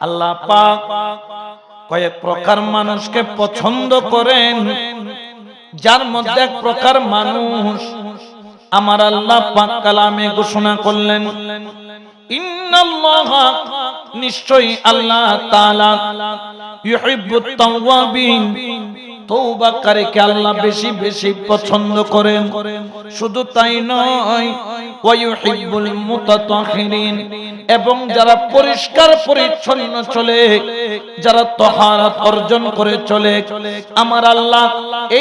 আল্লাহ পাক কয়েক প্রকার মানুষকে পছন্দ করেন, যার মধ্যে এক প্রকার মানুষ আমার আল্লাহ পাক কালামে ঘোষণা করলেন, ইন্নাল্লাহা নিশ্চয়ই আল্লাহ তাআলা ইউহিব্বুত তাওয়াবিন তওবাকারীকে আল্লাহ বেশি বেশি পছন্দ করেন। শুধু তাই নয়, ওয়া ইউহিব্বুল মুতাতাহহিরিন, এবং যারা পরিষ্কার পরিচ্ছন্ন চলে, যারা তাহারাত অর্জন করে চলে, আমার আল্লাহ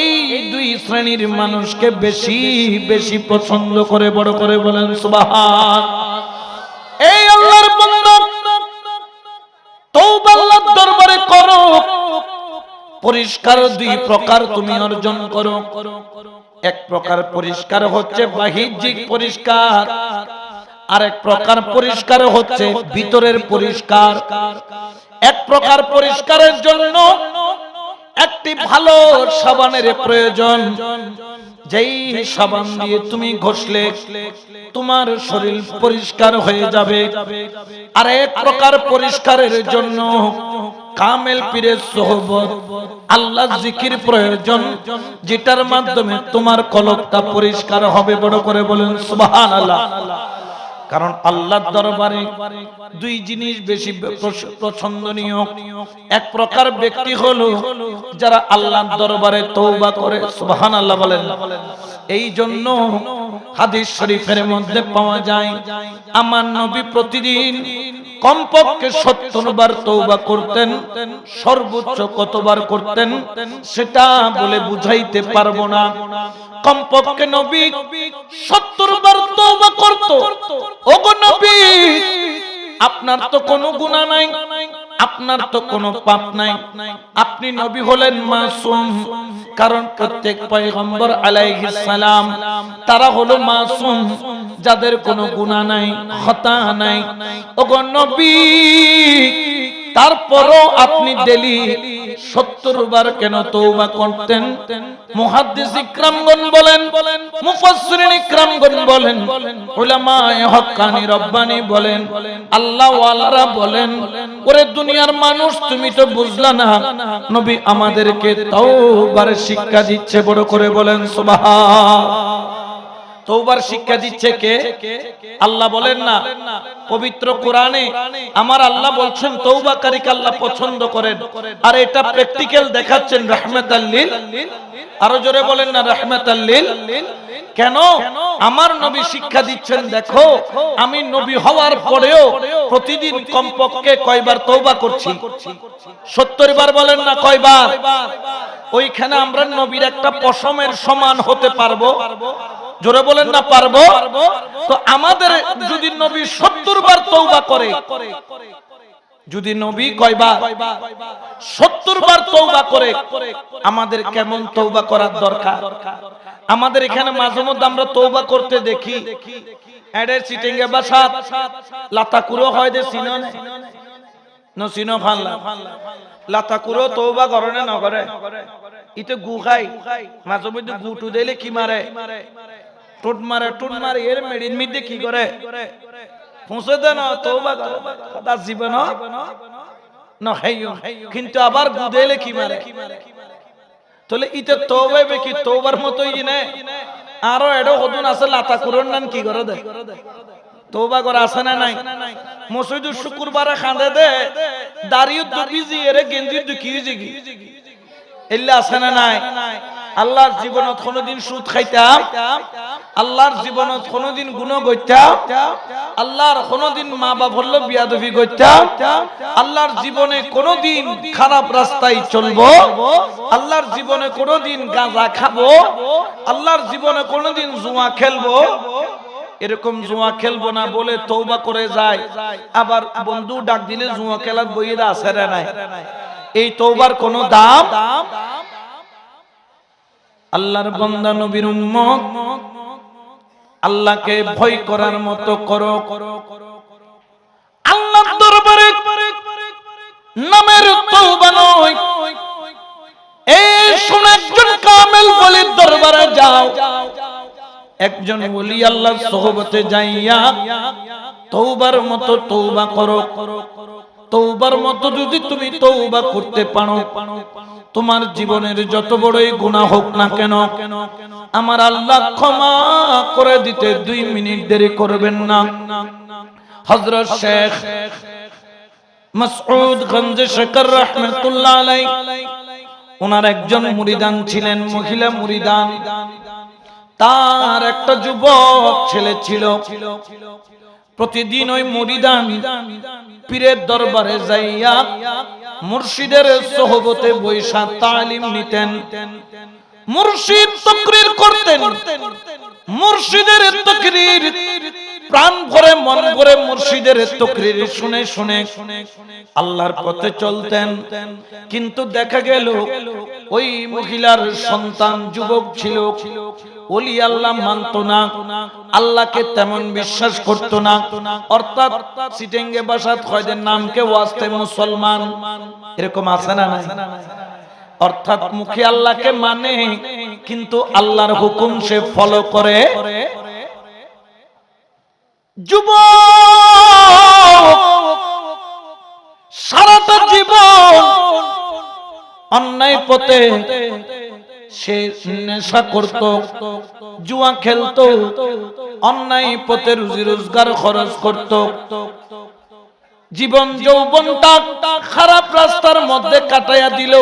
এই দুই শ্রেণীর মানুষকে বেশি বেশি পছন্দ করে। বড় করে বলেন সুবহান। এই আল্লাহর বান্দা, তওবা আল্লাহর দরবারে করো, পরিষ্কার দুই প্রকার তুমি অর্জন করো। এক প্রকার পরিষ্কার হচ্ছে বাহ্যিক পরিষ্কার, আর এক প্রকার পরিষ্কার হচ্ছে ভিতরের পরিষ্কার। এক প্রকার পরিষ্কারের জন্য একটি ভালো সাবানের প্রয়োজন, যেই সাবান দিয়ে তুমি ঘষলে তোমার শরীর পরিষ্কার হয়ে যাবে। আর এক প্রকার পরিষ্কারের জন্য কামেল পীরের সোহবত, আল্লাহর জিকির প্রয়োজন, যেটার মাধ্যমে তোমার কলবটা পরিষ্কার হবে। বড় করে বলেন সুবহানাল্লাহ। কারণ আল্লাহর দরবারে দুই জিনিস বেশি পছন্দনীয়। এক প্রকার ব্যক্তি হলো যারা আল্লাহর দরবারে তওবা করে। সুবহানাল্লাহ বলেন। এই জন্য হাদিস শরীফের মধ্যে পাওয়া যায়, আমার নবী প্রতিদিন কমপক্ষে 70 বার তওবা করতেন। সর্বোচ্চ কতবার করতেন সেটা বলে বুঝাইতে পারবো না। কমপক্ষে নবী 70 বার তওবা করত। ওগো নবী, আপনার তো কোনো গুনাহ নাই, আপনার তো কোনো পাপ নাই, আপনি নবী হলেন মাসুম। কারণ প্রত্যেক পয়গম্বর আলাইহিস সালাম তারা হলো মাসুম, যাদের কোনো গুনাহ নাই, খতা নাই। ওগো নবী, তারপরও আপনি ডেইলি 70 বার কেন তওবা করতেন? মুহাদ্দিস ইকরামগণ বলেন, মুফাসসিরিন ইকরামগণ বলেন, উলামায়ে হক্কানি রব্বানি বলেন, আল্লাহ ওয়ালারা বলেন, ওরে দুনিয়ার মানুষ তুমি তো বুঝলা না, নবী আমাদেরকে তওবার শিক্ষা দিচ্ছে। বড় করে বলেন সুবহান। তওবার শিক্ষা দিচ্ছে কে? আল্লাহ বলেন না পবিত্র কোরআনে? আমার আল্লাহ বলছেন তওবাকারীকে আল্লাহ পছন্দ করেন, আর এটা প্র্যাকটিক্যাল দেখাচ্ছেন রাহমাতাল লিল। আরো জোরে বলেন না রাহমাতাল লিল। কেন? আমার নবী শিক্ষা দিচ্ছেন, দেখো আমি নবী হওয়ার পরেও প্রতিদিন কমপক্ষে কয়বার তওবা করছি? 70 বার। বলেন না কয়বার? ওইখানে আমরা নবীর একটা পশমের সমান হতে পারবো? জোরে বলেন না পারবো? তো আমাদের যদি নবী 70 বার তওবা করে, যদি নবী কয়বার? 70 বার তওবা করে, আমাদের কেমন তওবা করার দরকার? আমাদের এখানে মাঝে মধ্যে আমরা তওবা করতে দেখি, এডে চিটিংয়ে বাসাত লাতাকুরো হয় দে সিনন নসিনো ফাল্লা লাতাকুরো তওবা করে না না করে? ইতে গু খাই, মাঝে মধ্যে গুটু দিলে কি মারে? টুট মারে। টুট মারে এর মেডিন মিদে কি করে? পৌঁছে দেন তওবা করে কথা জীবন না হাইও, কিন্তু আবার গু দিলে কি মারে? তাহলে ইতে তওবা বে কি তওবার মতই না? আরো এডো হদুন আছে লাতাকুরন নান কি করে দে? তওবা করে আছে না নাই? মসজিদে শুক্রবারে খান্দে দে, দাড়িও দুবিজি এর গেঞ্জি দুকিয়ে জিগি এল্লা আছে না নাই? আল্লাহর জীবনত কোনদিন সুদ খাইতাম? আল্লাহর জীবনত কোনদিন গুনাহ করতাম? আল্লাহর কোনদিন মা বাপ হলো বিয়াদবি করতাম? আল্লাহর জীবনে কোনদিন খারাপ রাস্তায় চলবো? আল্লাহর জীবনে কোনদিন গাঁজা খাবো? আল্লাহর জীবনে কোনদিন জুয়া খেলবো? এরকম জুয়া খেলবো না বলে তওবা করে যায়, আবার বন্ধু ডাক দিলে জুয়া খেলার বইয়েরা আছে রে নাই? এই তওবার কোনো দাম? আল্লাহর বান্দা নবীর উম্মত, আল্লাহকে ভয় করার মতো করো। আল্লাহর দরবারে নামের তওবা নয়, এই শুনে একজন কামেল ওলির দরবারে যাও, একজন ওলি আল্লাহর সোহবতে যাইয়া তওবার মতো তওবা করো। তওবার মতো যদি তুমি তওবা করতে পারো, তোমার জীবনের যত বড়ই গুনাহ হোক না কেন আমার আল্লাহ ক্ষমা করে দিতে 2 মিনিট দেরি করবেন না। হযরত শেখ মাসউদ গঞ্জে শেখর রাহমাতুল্লাহ আলাইহি ওনার একজন মুরিদান ছিলেন, মহিলা মুরিদান। তার একটা যুবক ছেলে ছিল। প্রতিদিন ওই মুরিদান পীরের দরবারে যাইয়া মুর্শিদের সোহবতে বৈশা তালিম নিতেন। মুর্শিদ তাকরীর করতেন, মুর্শিদের তাকরীর প্রাণ ভরে মন ভরে মুর্শিদের তাকরীর শুনে শুনে আল্লাহর পথে চলতেন। কিন্তু দেখা গেল ওই মহিলার সন্তান যুবক ছিল, ওলি আল্লাহ মানত না, আল্লাহকে তেমন বিশ্বাস করত না। অর্থাৎ সিটেঙ্গে বাসাত কয়দের নামকে ওয়াস্তে মুসলমান, এরকম আছে না নাই? অর্থাৎ মুখে আল্লাহকে মানে কিন্তু আল্লাহর হুকুম সে ফলো করে। যুবক সারাটা জীবন অন্যায় পথে সে নেশা করত, জুয়া খেলত, অন্যায় পথে রুজি রোজগার খরচ করত। জীবন যৌবনটা খারাপ রাস্তার মধ্যে কাটাইয়া দিল।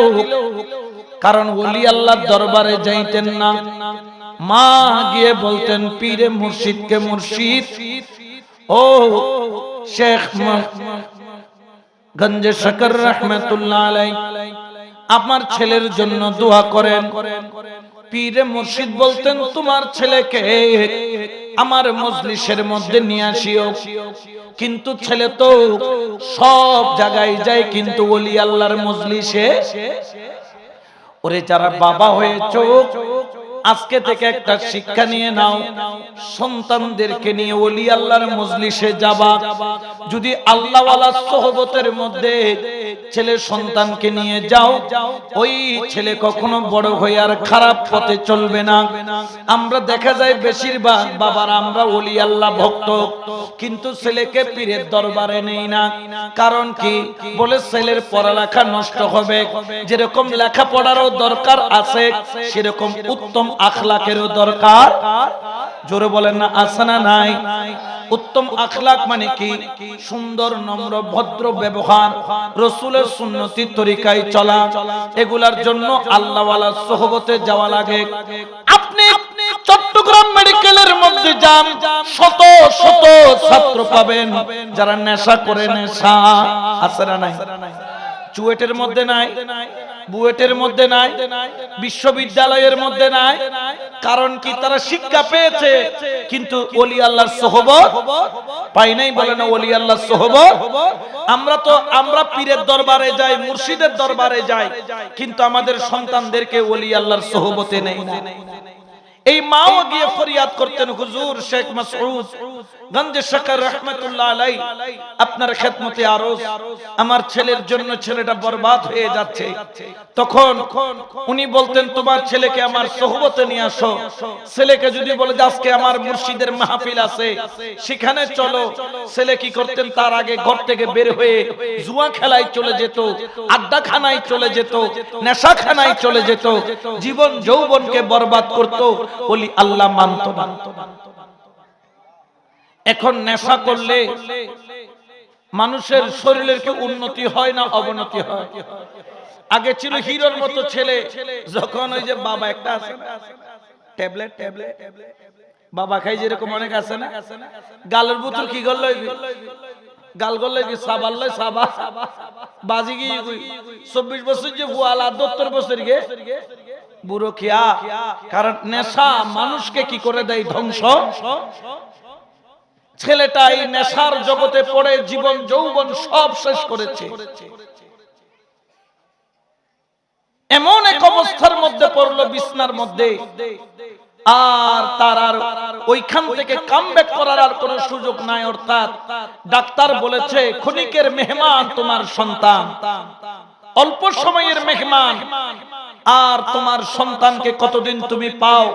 কারণ ওলি আল্লাহর দরবারে যাইতেন না। মা গিয়ে বলতেন পীরে মুর্শিদকে, মুর্শিদ ও শেখ গঞ্জে শেখর রাহমাতুল্লাহ আলাইহি আমার ছেলের জন্য দোয়া করেন। পীরে মুর্শিদ বলতেন তোমার ছেলেকে আমার মজলিসের মধ্যে নিয়ে আসিও। কিন্তু ছেলে তো সব জায়গায় যায়, কিন্তু ওলি আল্লাহর মজলিসে। ওরে যারা বাবা হয়েছো আজকে থেকে একটা শিক্ষা নিয়ে নাও, সন্তানদেরকে নিয়ে ওলি আল্লাহর মজলিসে যাবা। যদি আল্লাহওয়ালা সোহবতের মধ্যে ছেলে সন্তানকে নিয়ে যাও, ওই ছেলে কখনো বড় হয়ে আর খারাপ পথে চলবে না। আমরা দেখা যায় বেশিরভাগ বাবারা আমরা ওলি আল্লাহ ভক্ত, কিন্তু ছেলেকে পীরের দরবারে নেই না। কারণ কি? বলে ছেলের পড়ালেখা নষ্ট হবে। যেরকম লেখাপড়ারও দরকার আছে সেরকম উত্তম আখলাকেরও দরকার। জোরে বলেন না, আছে না নাই? উত্তম আখলাক মানে কি? সুন্দর নম্র ভদ্র ব্যবহার, রাসূলের সুন্নতি তরিকায় চলা। এগুলার জন্য আল্লাহওয়ালা সোহবতে যাওয়া লাগে। আপনি চট্টগ্রাম মেডিকেলের মধ্যে যান, শত শত ছাত্র পাবেন যারা নেশা করে। নেশা আছে না নাই? চুয়েটের মধ্যে নাই, বুয়েটের মধ্যে নাই, বিশ্ববিদ্যালয়ের মধ্যে নাই। কারণ কি? তারা শিক্ষা পেয়েছে কিন্তু ওলি আল্লাহর সোহবত পাই নাই। বলে না ওলি আল্লাহর সোহবত। আমরা পীরের দরবারে যাই, মুর্শিদের দরবারে যাই, কিন্তু আমাদের সন্তানদেরকে ওলি আল্লাহর সোহবতে নেই না। এই মাও গিয়ে ফরিয়াদ করতেন, হুজুর শেখ মাসউদ গঞ্জে শেখর রাহমাতুল্লাহ আলাইহি আপনার খেদমতে আরজ, আমার ছেলের জন্য ছেলেটা বরবাদ হয়ে যাচ্ছে। তখন উনি বলতেন তোমার ছেলেকে আমার সোহবতে নিয়ে আসো। ছেলেকে যদি বলে আজকে আমার মুর্শিদের মাহফিল আছে সেখানে চলো, ছেলে কি করতেন? তার আগে ঘর থেকে বের হয়ে জুয়া খেলায় চলে যেত, আড্ডাখানায় চলে যেত, নেশাখানায় চলে যেত, জীবন যৌবনকে বরবাদ করত। ওলি আল্লাহ মানত না। এখন নেশা করলে মানুষের শরীরের কি উন্নতি হয় না অবনতি হয়? আগে ছিল হিরোর মতো ছেলে, যখন ওই যে বাবা একটা আছে ট্যাবলেট বাবা খাই, যেরকম অনেক আছে না, গালের বুতুর কি করলো, গাল করলে কি সাবাল লয়, সাবা বাজি গিয়ে 24 বছর যে বুয়ালা 72 বছর গে বুড়ো খিয়া। কারণ নেশা মানুষকে কি করে দেয়? ধ্বংস। ছেলেটা এই নেশার জগতে পড়ে জীবন যৌবন সব শেষ করেছে। এমন এক অবস্থার মধ্যে পড়লো বিছনার মধ্যে, আর তার আর ওইখান থেকে কামব্যাক করার আর কোনো সুযোগ নাই। অর্থাৎ ডাক্তার বলেছে ক্ষণিকের মেহমান তোমার সন্তান, অল্প সময়ের মেহমান, আর তোমার সন্তানকে কতদিন তুমি পাও?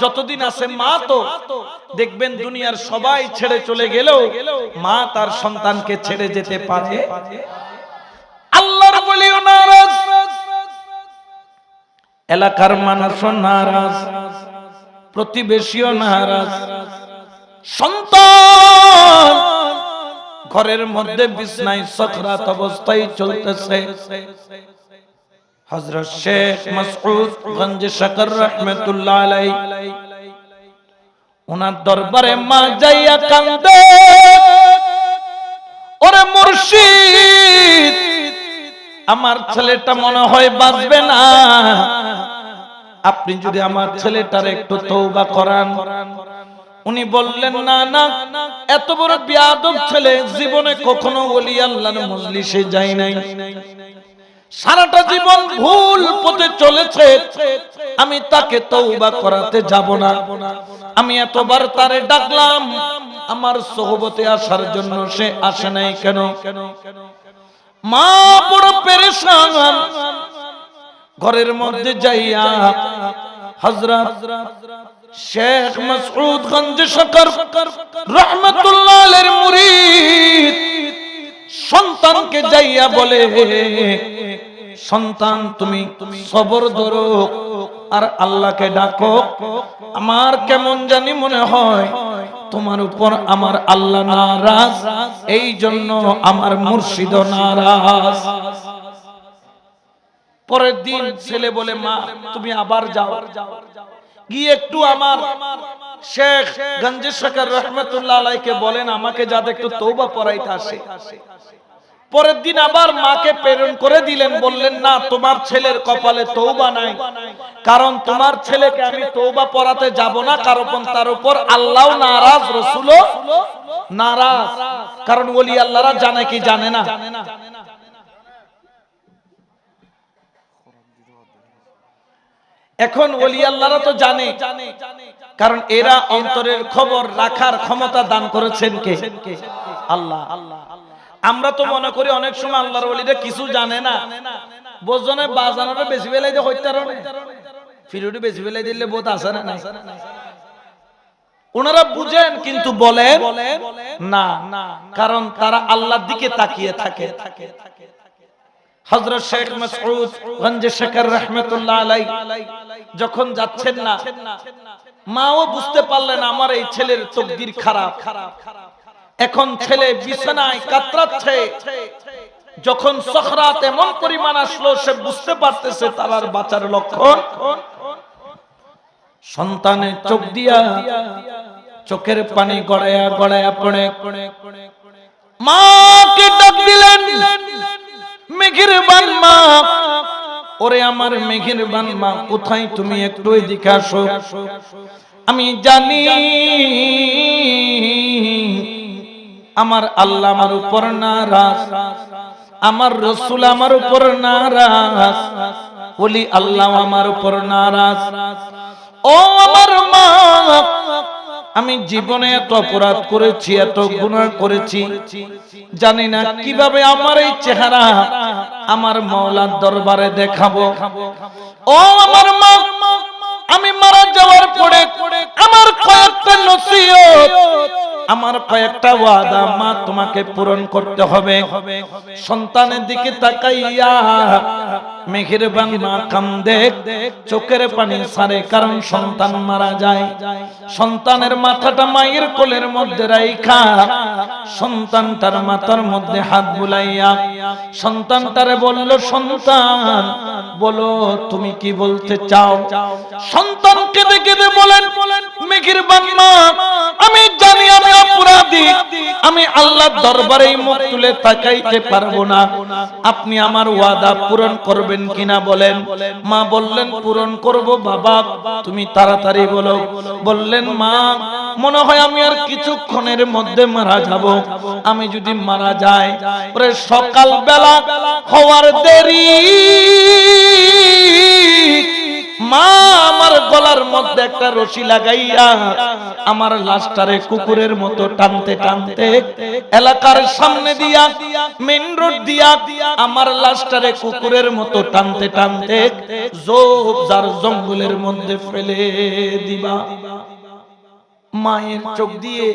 যতদিন আছে মা তো দেখবেন দুনিয়ার সবাই ছেড়ে চলে গেলেও মা তার সন্তানকে ছেড়ে যেতে পারে। আল্লাহর ওলিও নারাজ, এলাকার মানুষও নারাজ, প্রতিবেশীও নারাজ। সন্তান ঘরের মধ্যে বিছনায় সাকরাত অবস্থায় চলতেছে। হযরত শেখ মাসউদ গঞ্জ শকর রাহমাতুল্লাহ আলাইহি ওনার দরবারে মা যাইয়া কান্দে, ওরে মুর্শিদ আমার ছেলেটা মনে হয় বাঁচবে না, আপনি যদি আমার ছেলেটার একটু তওবা করান। উনি বললেন না না, এত বড় বেয়াদব ছেলে জীবনে কখনো ওলি আল্লাহর মজলিসে যায় নাই, সারাটা জীবন ভুল পথে চলেছে, আমি তাকে তওবা করাতে যাব না। আমি এতবার তারে ডাকলাম, আমার সোহবতে আসার জন্য সে আসে নাই কেন? মা বড় পেরেশান, ঘরের মধ্যে যাইয়া হযরত শেখ মাসউদ গঞ্জ শকর রাহমাতুল্লাহ আলাইহির মুরিদ সন্তানকে যাইয়া বলে, সন্তান তুমি সবর ধরো আর আল্লাহকে ডাকো। আমার কেমন জানি মনে হয় তোমার উপর আমার আল্লাহ নারাজ, এই জন্য আমার মুর্শিদ নারাজ। পরের দিন ছেলে বলে, মা তুমি আবার যাও, গিয়ে একটু আমার শেখ গঞ্জ শকর রাহমাতুল্লাহ আলাইহিকে বলেন আমাকে যাতে একটু তওবা পড়াইতে আসে। পরের দিন আবার মাকে প্রেরণ করে দিলেন, বললেন না তোমার ছেলের কপালে তওবা নাই, কারণ তোমার ছেলেকে আমি তওবা পড়াতে যাব না, কারণ তার উপর আল্লাহও নারাজ, রাসূলও নারাজ। কারণ ওলি আল্লাহরা জানে কি জানে না? এখন ওলি আল্লাহরা তো জানে, কারণ এরা অন্তরের খবর রাখার ক্ষমতা দান করেছেন কে? আল্লাহ। আমরা তো মনে করি অনেক সময় আল্লাহর ওলিরা কিছু জানে না, বোঝনে বাজানোটা বেশি বেলাই দিয়ে হইতে পারে, ফিরুটি বেশি বেলাই দিলে বোধ আছে না নাই? ওনারা বুঝেন কিন্তু বলেন না, কারণ তারা আল্লাহর দিকে তাকিয়ে থাকে। হযরত শেখ মাসউদ গঞ্জ শকর রাহমাতুল্লাহ আলাইহি যখন যাচ্ছেন না, মাও বুঝতে পারলেন আমার এই ছেলের তাকদীর খারাপ। এখন ছেলে বিছানায় কাতরাচ্ছে, যখন সাকরাত এমন পরিমাণ আসলো সে বুঝতে পারতেছে তার আর বাঁচার লক্ষণ। সন্তানের চোখ দিয়া চোখের পানি গড়ায়া গড়ায়া পড়ে, মাকে ডাক দিলেন, মেহেরবান মা, ওরে আমার মেহেরবান মা, কোথায় তুমি? একটু এদিকে আসো। আমি জানি আমার আল্লাহ আমার উপর নারাজ, আমার রাসূল আমার উপর নারাজ, ওলি আল্লাহ আমার উপর নারাজ। ও আমার মা, আমি জীবনে এত অপরাধ করেছি, এত গুনাহ করেছি, জানি না কিভাবে আমার এই চেহারা আমার মাওলার দরবারে দেখাবো। ও আমার মা, আমি মারা যাওয়ার পরে আমার কয়েকটা নসিহত, আমার কয়েকটা ওয়াদা মা তোমাকে পূরণ করতে হবে। সন্তানের দিকে তাকাইয়া মেহেরবান মা কান্দে, চোখের পানি ছাড়ে, কারণ সন্তান মারা যায়। সন্তানের মাথাটা মায়ের কোলের মধ্যে রাইখা সন্তানটার মাথার মধ্যে হাত বুলাইয়া সন্তানটারে বলল, সন্তান বলো তুমি কি বলতে চাও? সন্তান কেঁদে কেঁদে বলেন, মেহেরবান মা, আমি জানি আমি অপরাধী, আমি আল্লাহর দরবারে মুখ তুলে তাকাইতে পারবো না, আপনি আমার ওয়াদা পূরণ করবেন কিনা বলেন। মা বললেন, পূরণ করব বাবা, তুমি তাড়াতাড়ি বলো। বললেন, মা মনে হয় আমি আর কিছুক্ষণের মধ্যে মারা যাব, আমি যদি মারা যাই পরে সকাল বেলা হওয়ার দেরি, মা আমার গলা গলার মধ্যে একটা রশি লাগাইয়া আমার লাশটারে কুকুরের মতো টানতে টানতে এলাকার সামনে দিয়া মেইন রোড দিয়া আমার লাশটারে কুকুরের মতো টানতে টানতে ঝোপঝাড় জঙ্গলের মধ্যে ফেলে দিবা। মায়ের চোখ দিয়ে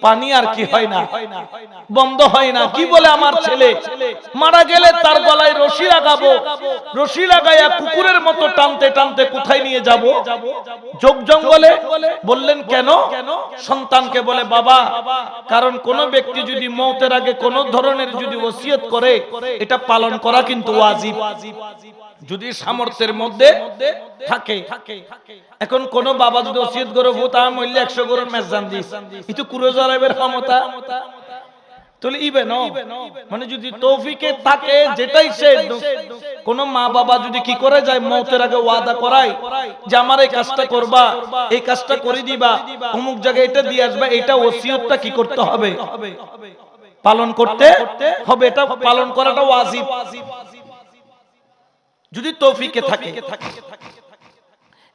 পানি আর কি হয় না, বন্ধ হয় না। কি বলে, আমার ছেলে মারা গেলে তার গলায় রশি লাগাবো, রশি লাগাইয়া কুকুরের মতো টানতে টানতে কোথায় নিয়ে যাব? যোগ জঙ্গলে। বললেন কেন? সন্তানকে বলে, বাবা, কারণ কোন ব্যক্তি যদি মওতের আগে কোন ধরনের যদি ওসিয়ত করে, এটা পালন করা কিন্তু ওয়াজিব, যদি সামর্থ্যের মধ্যে থাকে। এখন কোন বাবা যদি ওসিয়ত করে ভূতা মইলে 100 গরুর মেজান দিস, itu কুরো জরাবের ক্ষমতা তাহলে ইবে ন, মানে যদি তৌফিকে থাকে যেটাই সে। কোন মা বাবা যদি কি করে যায়, মওতের আগে ওয়াদা করায় যে আমার এই কাজটা করবা, এই কাজটা করে দিবা, অমুক জায়গায় এটা দিয়ে আসবা, এটা ওসিয়তটা কি করতে হবে? পালন করতে হবে। এটা পালন করাটা ওয়াজিব যদি তৌফিকে থাকে।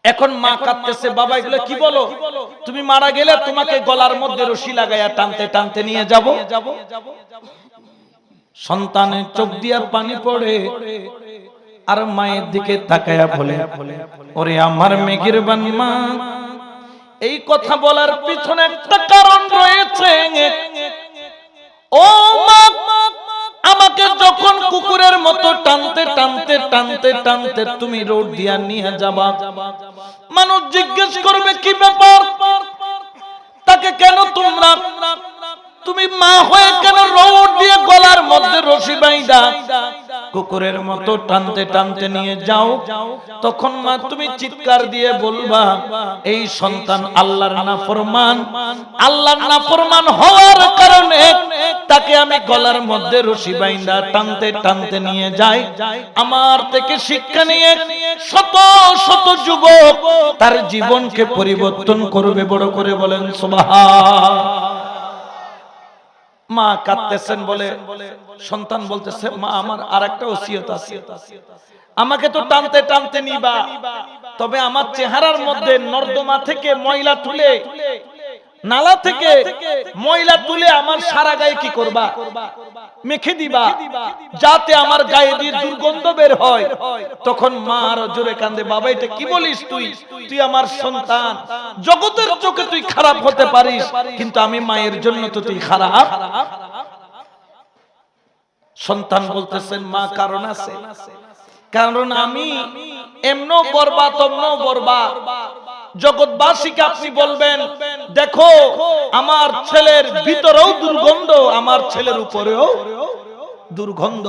এখন মা কাঁদতেছে, বাবা এগুলো কি বলো? তুমি মারা গেলে তোমাকে গলার মধ্যে রশি লাগাইয়া টানতে টানতে নিয়ে যাব। সন্তানের চোখ দিয়া পানি পড়ে, আর মায়ের দিকে তাকায়া বলে, ওরে আমার মেহেরবান মা, এই কথা বলার পিছনে একটা কারণ রয়েছে। ও মা, আমাকে যখন কুকুরের মতো টানতে টানতে টানতে টানতে তুমি রোড দিয়া নিয়ে যাবা, মানুষ জিজ্ঞেস করবে কি ব্যাপার, তাকে কেন তোমরা, তুমি মা হয়ে কেন রোড দিয়ে গলার মধ্যে রশি বাইন্ধা কুকুরের মতো টানতে টানতে নিয়ে যাও? তখন মা তুমি চিৎকার দিয়ে বলবা, এই সন্তান আল্লাহর নাফরমান, আল্লাহর নাফরমান হওয়ার কারণে তাকে আমি গলার মধ্যে রশি বাইন্ধা টানতে টানতে নিয়ে যাই। আমার থেকে শিক্ষা নিয়ে শত শত যুবক তার জীবনকে পরিবর্তন করবে। বড় করে বলেন সুবহান। মা কাঁদতেছেন বলে, সন্তান বলতেছে, মা আমার আরেকটা ওসিয়ত আছে, আমাকে তো টানতে টানতে নিবা, তবে আমার চেহারার মধ্যে নর্দমা থেকে ময়লা তুলে, নালা থেকে ময়লা তুলে আমার সারা গায়ে কি করবা? মেখে দিবা, যাতে আমার গায়ে দিয়ে দুর্গন্ধ বের হয়। তখন মা আরো জোরে কান্দে, বাবা এটা কি বলিস তুই? তুই আমার সন্তান, জগতের চোখে তুই খারাপ হতে পারিস, কিন্তু আমি মায়ের জন্য তো তুই খারাপ। সন্তান বলতেছেন, মা কারণ আছে, কারণ আমি এমনও বরবাদ অমনও বরবাদ। জগৎবাসীকে আপনি বলবেন, দেখো আমার ছেলের ভিতরেও দুর্গন্ধ, আমার ছেলের উপরেও দুর্গন্ধ,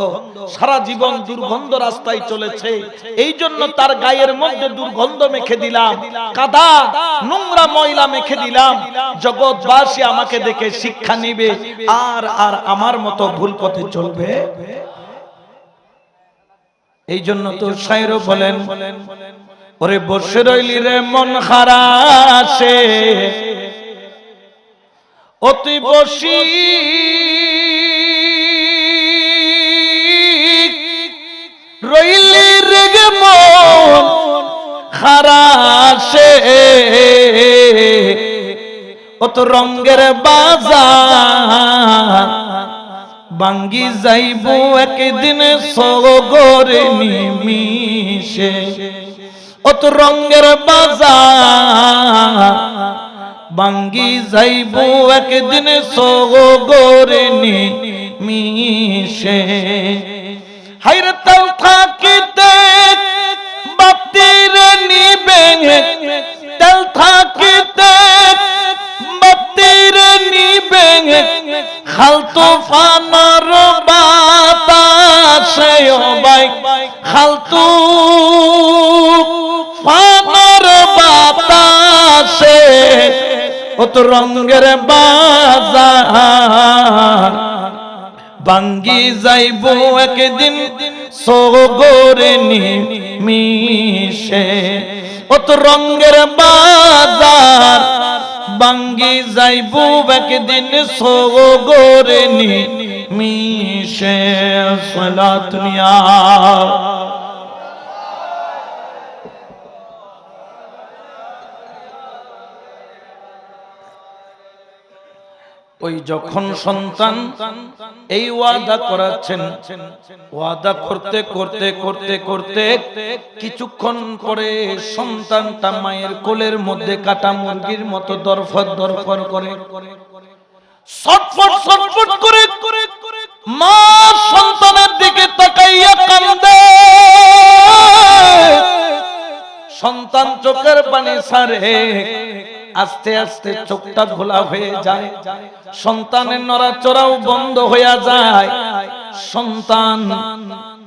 সারা জীবন দুর্গন্ধ রাস্তায় চলেছে, এই জন্য তার গায়ের মধ্যে দুর্গন্ধ মেখে দিলাম, কাদা নোংরা ময়লা মেখে দিলাম। জগৎবাসী আমাকে দেখে শিক্ষা নিবে, আর আর আমার মতো ভুল পথে চলবে। এই জন্য তো শায়র বলেন, ওরে বসে রইলি রে মন খারাসে, ও তুই বসি রইলি রে মন খারাসে, ও তো রঙের বাজার ভাঙ্গি যাইব একদিন সগরে নিমিশে, ও তো রঙের বাজার ভাঙ্গি যাইব একদিন সগরে নিমিশে। হাইরে তাল থাকিতে বাতির নিবে, তাল থাকিতে বাতির নিবে, খাল তুফানের বাতাসে ও ভাই, খাল তুফানের বাতাসে, ও তো রঙের বাজার ভাঙ্গি যাইব একদিন সগরে নিমিশে, ও তো রঙের বাজার ভাঙ্গি যাইব একদিন সগরে নিমিশে। সালাতুনিয়া ওই যখন সন্তান এই ওয়াদা করাচ্ছেন, ওয়াদা করতে করতে করতে করতে কিছুক্ষণ পরে সন্তানটা মায়ের কোলের মধ্যে কাটা মুরগির মতো দরফর দরফর করে, ছটফট ছটফট করে মা সন্তানের দিকে তাকাইয়া কান্দে। সন্তান চোখের পানি ছাড়ে, আস্তে আস্তে চোখটা ঘোলা হয়ে যায়, সন্তানের নড়াচড়াও বন্ধ হয়ে যায়। সন্তান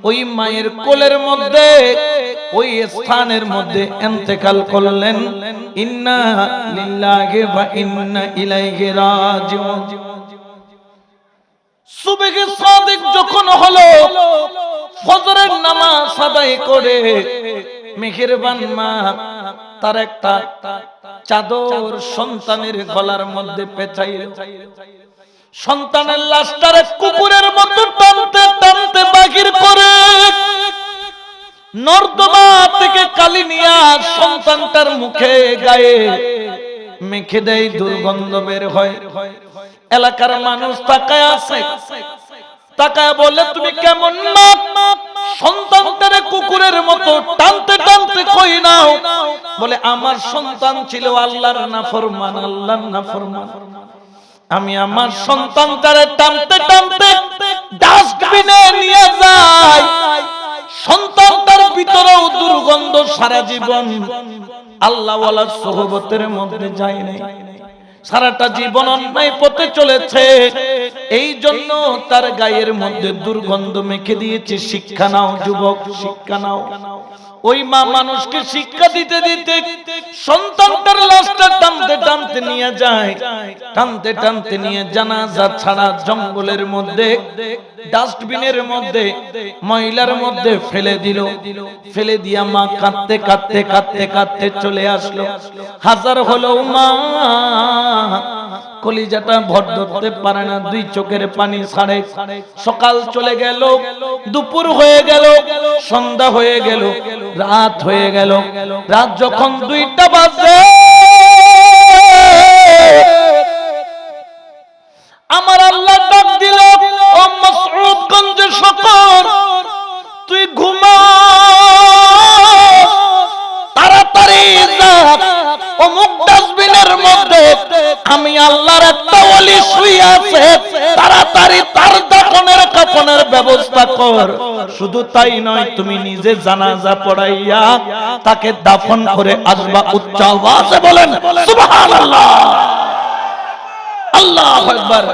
ওই মায়ের কোলের মধ্যে ওই স্থানের মধ্যে ইন্তেকাল করলেন। ইন্না লিল্লাহি ওয়া ইন্না ইলাইহি রাজিউন। সুবহে সাদিক যখন হলো, ফজরের নামাজ আদায় করে মেহেরবান মা তার একটা চাদর সন্তানের গলার মধ্যে পেঁচাইল। সন্তানের লাশটারে কুকুরের মতো টানতে টানতে বাহির করে নর্দমা থেকে কালি নিয়ে সন্তানটার মুখে গায়ে মেখে দেয়, দুর্গন্ধ বের হয়। এলাকার মানুষ তাকায় আছে, তাকায় বলে, তুমি কেমন মা, সন্তানটারে কুকুরের মতো টানতে টানতে কই নাও? বলে, আমার সন্তান ছিল আল্লাহর নাফরমান, আল্লাহর নাফরমান। আমি আমার সন্তানটারে টানতে টানতে ডাস্টবিনে নিয়ে যাই, সন্তানটার ভিতরেও দুর্গন্ধ সারা জীবন আল্লাহওয়ালার সোহবতের মধ্যে যায় নাই, সারাটা জীবন অন্যায় পথে চলেছে, এই জন্য তার গায়ের মধ্যে দুর্গন্ধ মেখে দিয়েছে। শিক্ষা নাও যুবক, শিক্ষা নাও। ওই মা মানুষকে শিক্ষা দিতে দিতে সন্তানটার লাশটা টানতে টানতে নিয়ে যায়, টানতে টানতে নিয়ে জানাজা ছাড়া জঙ্গলের মধ্যে ডাস্টবিনের মধ্যে ময়লার মধ্যে ফেলে দিল। ফেলে দিয়া মা কাঁদতে কাঁদতে কাঁদতে কাঁদতে চলে আসলো। হাজার হলো মা কলিজাটা ভর ধরতে পারে না, দুই চোখের পানি ছাড়ে। সকাল চলে গেল, দুপুর হয়ে গেল, সন্ধ্যা হয়ে গেল, রাত হয়ে গেল। রাত যখন 2টা বাজে, আমার আল্লাহ ডাক দিল, ও মাসউদগঞ্জ শকর, তুই ঘুমা, তাড়াতাড়ি যা অমুক ডাস্টবিনের মধ্যে আমি আল্লাহর একটা ওলি শুয়ে আছে, তাড়াতাড়ি তার দাফনের কাফনের ব্যবস্থা কর। শুধু তাই নয়, তুমি নিজে জানাজা পড়াইয়া তাকে দাফন করে আসবা। উচ্চ আওয়াজে বলেন সুবহানাল্লাহ, আল্লাহু আকবার।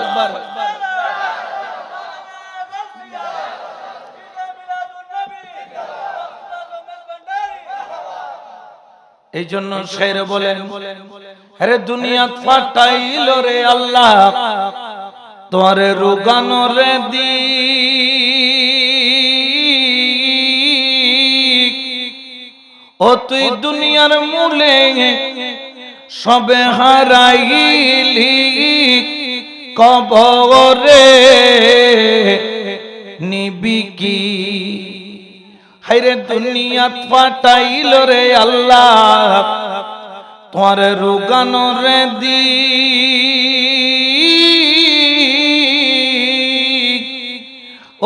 এই জন্য শের বলেন, আরে দুনিয়া ফাটাইল রে আল্লাহ, তোমারে রোগানো রে দি, ও তুই দুনিয়ার মূলে সবে হারাইলি, কবরে নিবি কি? হায়রে দুনিয়া ফাটাইল রে আল্লাহ, তোমার রোগানো রে দি,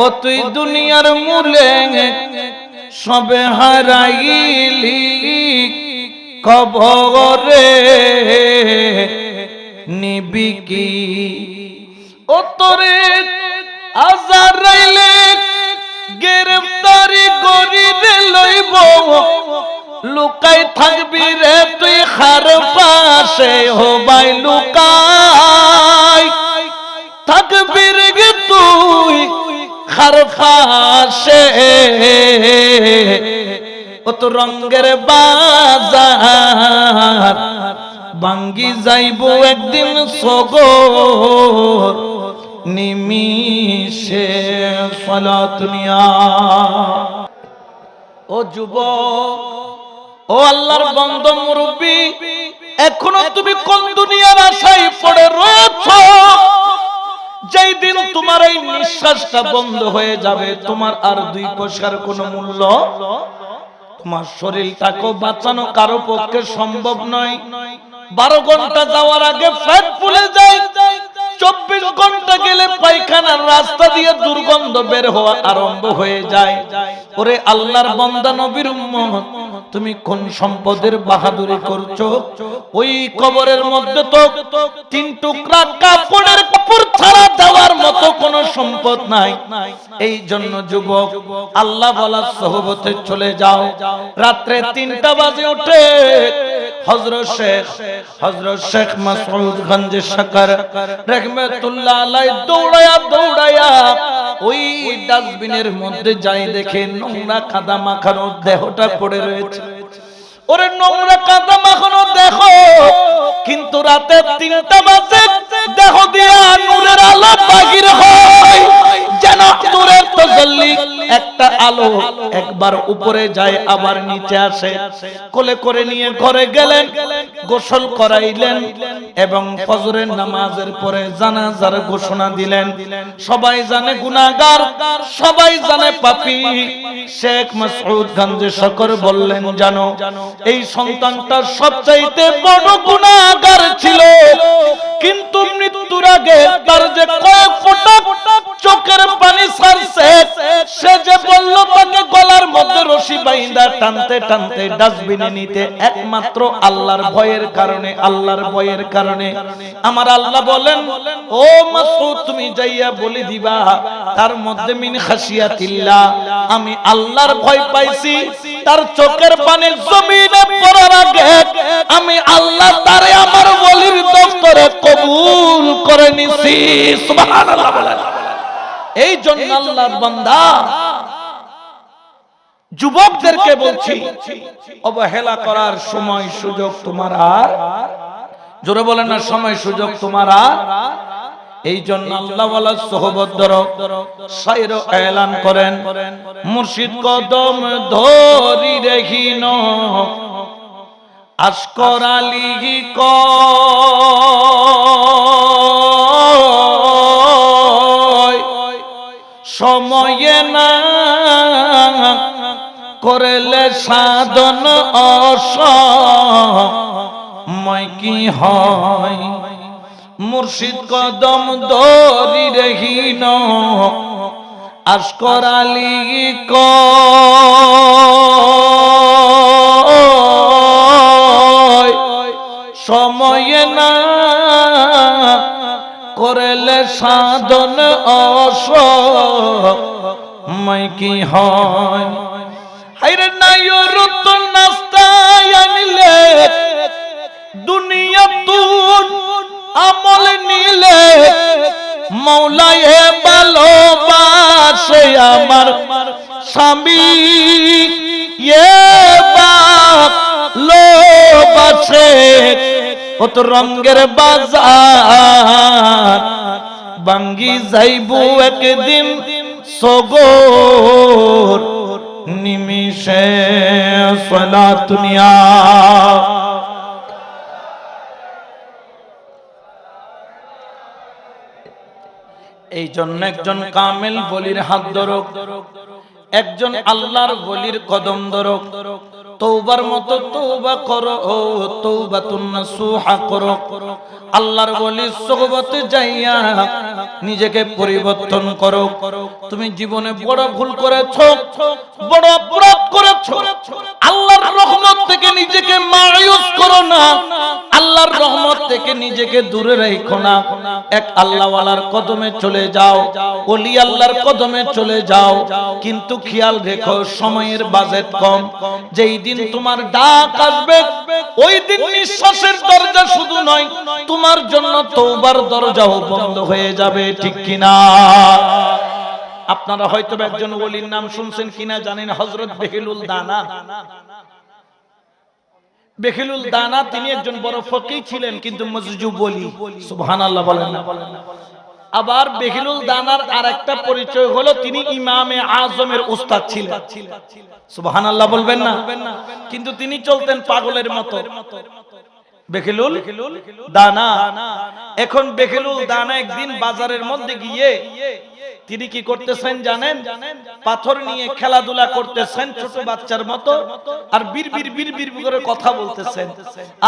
ও তুই দুনিয়ার মূলে সবে হারাইলি, কবরে নিবি কি? ও তোরে আজারাইলে গ্রেফতারি করিতে লইব, লুকাই থাকবি রে তুই খার পাশে, হবাই লুকাই থাকবি রে তুই খার পাশে। ও তো রঙ্গের বাজার ভাঙ্গি যাইব একদিন সগর, নিমিষে ফলাতুনিয়া। ও যুবক, ও আল্লাহর বান্দা মুরব্বি, এখনো তুমি কোন দুনিয়ার আশায় পড়ে রয়েছো? যেই দিন তোমার এই নিঃশ্বাসটা বন্ধ হয়ে যাবে, তোমার আর 2 পয়সার কোনো মূল্য, তোমার শরীরটাকে বাঁচানো কারো পক্ষে সম্ভব নয়। 12 ঘন্টা যাওয়ার আগে ফ্লাইট ফুলে যায়, 24 ঘন্টা গেলে পায়খানার রাস্তা দিয়ে দুর্গন্ধ বের হওয়া আরম্ভ হয়ে যায়। ওরে আল্লাহর বান্দা নবীর উম্মত, তুমি কোন সম্পদের বাহাদুরি করছো? ওই কবরের মধ্যে তো 3 টুকরা কাপড়ের কাপড় ছাড়া দেওয়ার মতো কোনো সম্পদ নাই। এই জন্য যুবক, আল্লাহ বলা সোহবতে চলে যাও। রাত্রে 3টা বাজে ওঠে হযরত শেখ মাসউদ গঞ্জে শাকার রাহমাতুল্লাহ আলাইহি দৌড়ায়া ওই ডাস্টবিনের মধ্যে যাই, দেখে নোংরা কাদা মাখানো দেহটা পড়ে রয়েছে। ওরে নোংরা কাদা মাখানো দেহ, কিন্তু রাতে 3টা বাজে দেহ দিয়া নূরের আলো বাহির হয়, যেন নূরের তাজাল্লি একটা আলো একবার উপরে যায় আবার নিচে আসে। কোলে করে নিয়ে ঘরে গেলেন, গোসল করাইলেন এবং ফজরের নামাজের পরে জানাজার ঘোষণা দিলেন। সবাই জানে গুনাহগার, সবাই জানে পাপী। শেখ মাসউদ গঞ্জে শকর বললেন, জানো এই সন্তানটা সবচাইতে বড় গুনাহগার ছিল, কিন্তু মৃত্যুর আগে তার যে কয়েক ফোঁটা চোখের পানি ছাড়ছে, সে যে বলল তাকে গলার মধ্যে রশি বাইন্ধা টানতে টানতে ডাস্টবিনে নিতে, একমাত্র আল্লাহর ভয়ের কারণে, আল্লাহর ভয়ের কারণে। আমার আল্লাহ বলেন, ও মাসউদ তুমি যাইয়া বলে দিবা, তার মধ্যে মিন খাশিয়াতিল্লাহ, আমি আল্লাহর ভয় পাইছি, তার চোখের পানি জমিনে পড়ার আগে আমি আল্লাহ তারে আমার ওলির দফতরে কবুল করে নিছি। সুবহানাল্লাহ বলেন। এই জন্য আল্লাহর বান্দা যুবকদেরকে বলছি, অবহেলা করার সময় সুযোগ তোমার আর, জোরে বলেন না, সময় সুযোগ তোমার আর। এই জন্য আল্লাহ ওয়ালা সোহবত ধরো। শায়র এলান করেন, মুর্শিদ কদম ধরি রেখিন আশকর আলী কয়, সময়ে না করলে সাধন অসময় কি হয়। মুর্শিদ কদম ধরি রেখিন আশকর আলী কয়, সময়ে না করলে সাধন অসময় কি হয়। হায়রে নাইরুতুন নাস্তায় আনিলে দুনিয়া তুন আমল নিলে, মৌলায় ভালোবাসে আমার স্বামী, ভালোবাসে কত রঙের বাজার, বাঙ্গি যাইবো একদিন সগর নিমিষে সালাতুনিয়া। এই জন্য একজন কামেল বলির হাত ধরো, একজন আল্লাহর বলির কদম ধরো, তওবার মতো তওবা করো, তওবাতুন নাসুহা করো। আল্লাহর ওলির সোহবতে যাইয়া নিজেকে পরিবর্তন করো। তুমি জীবনে বড় ভুল করেছো, বড় অপরাধ করেছো, আল্লাহর রহমত থেকে নিজেকে মায়ুস করো না, আল্লাহর রহমত থেকে নিজেকে দূরে রাখো না। এক আল্লাহওয়ালার কদমে চলে যাও, ওলি আল্লাহর কদমে চলে যাও, কিন্তু খেয়াল রেখো সময়ের বাজেট কম। যেই দিন তোমার ডাক আসবে, ওই দিন নিঃশ্বাসের দরজা শুধু নয়, তোমার জন্য তওবার দরজাও বন্ধ হয়ে যাবে, ঠিক কিনা? আপনারা হয়তো একজন ওলির নাম শুনছেন কিনা জানেন, হযরত বেহিলুল দানা। বেখিলুল দানা তিনি একজন বড় ফকিহ ছিলেন, কিন্তু মজজুব ওলি। সুবহানাল্লাহ বলেন না? আবার বেখিলুল দানার আরেকটা পরিচয় হলো তিনি ইমামে আজমের উস্তাদ ছিলেন। সুবহানাল্লাহ বলবেন না? কিন্তু তিনি চলতেন পাগলের মতো। বেখিলুল দানা, এখন বেখিলুল দানা একদিন বাজারের মধ্যে গিয়ে তিনি কি করতেছেন জানেন? পাথর নিয়ে খেলাধুলা করতেছেন ছোট বাচ্চার মতো, আর বিড়বিড় বিড়বিড় করে কথা বলতেছেন।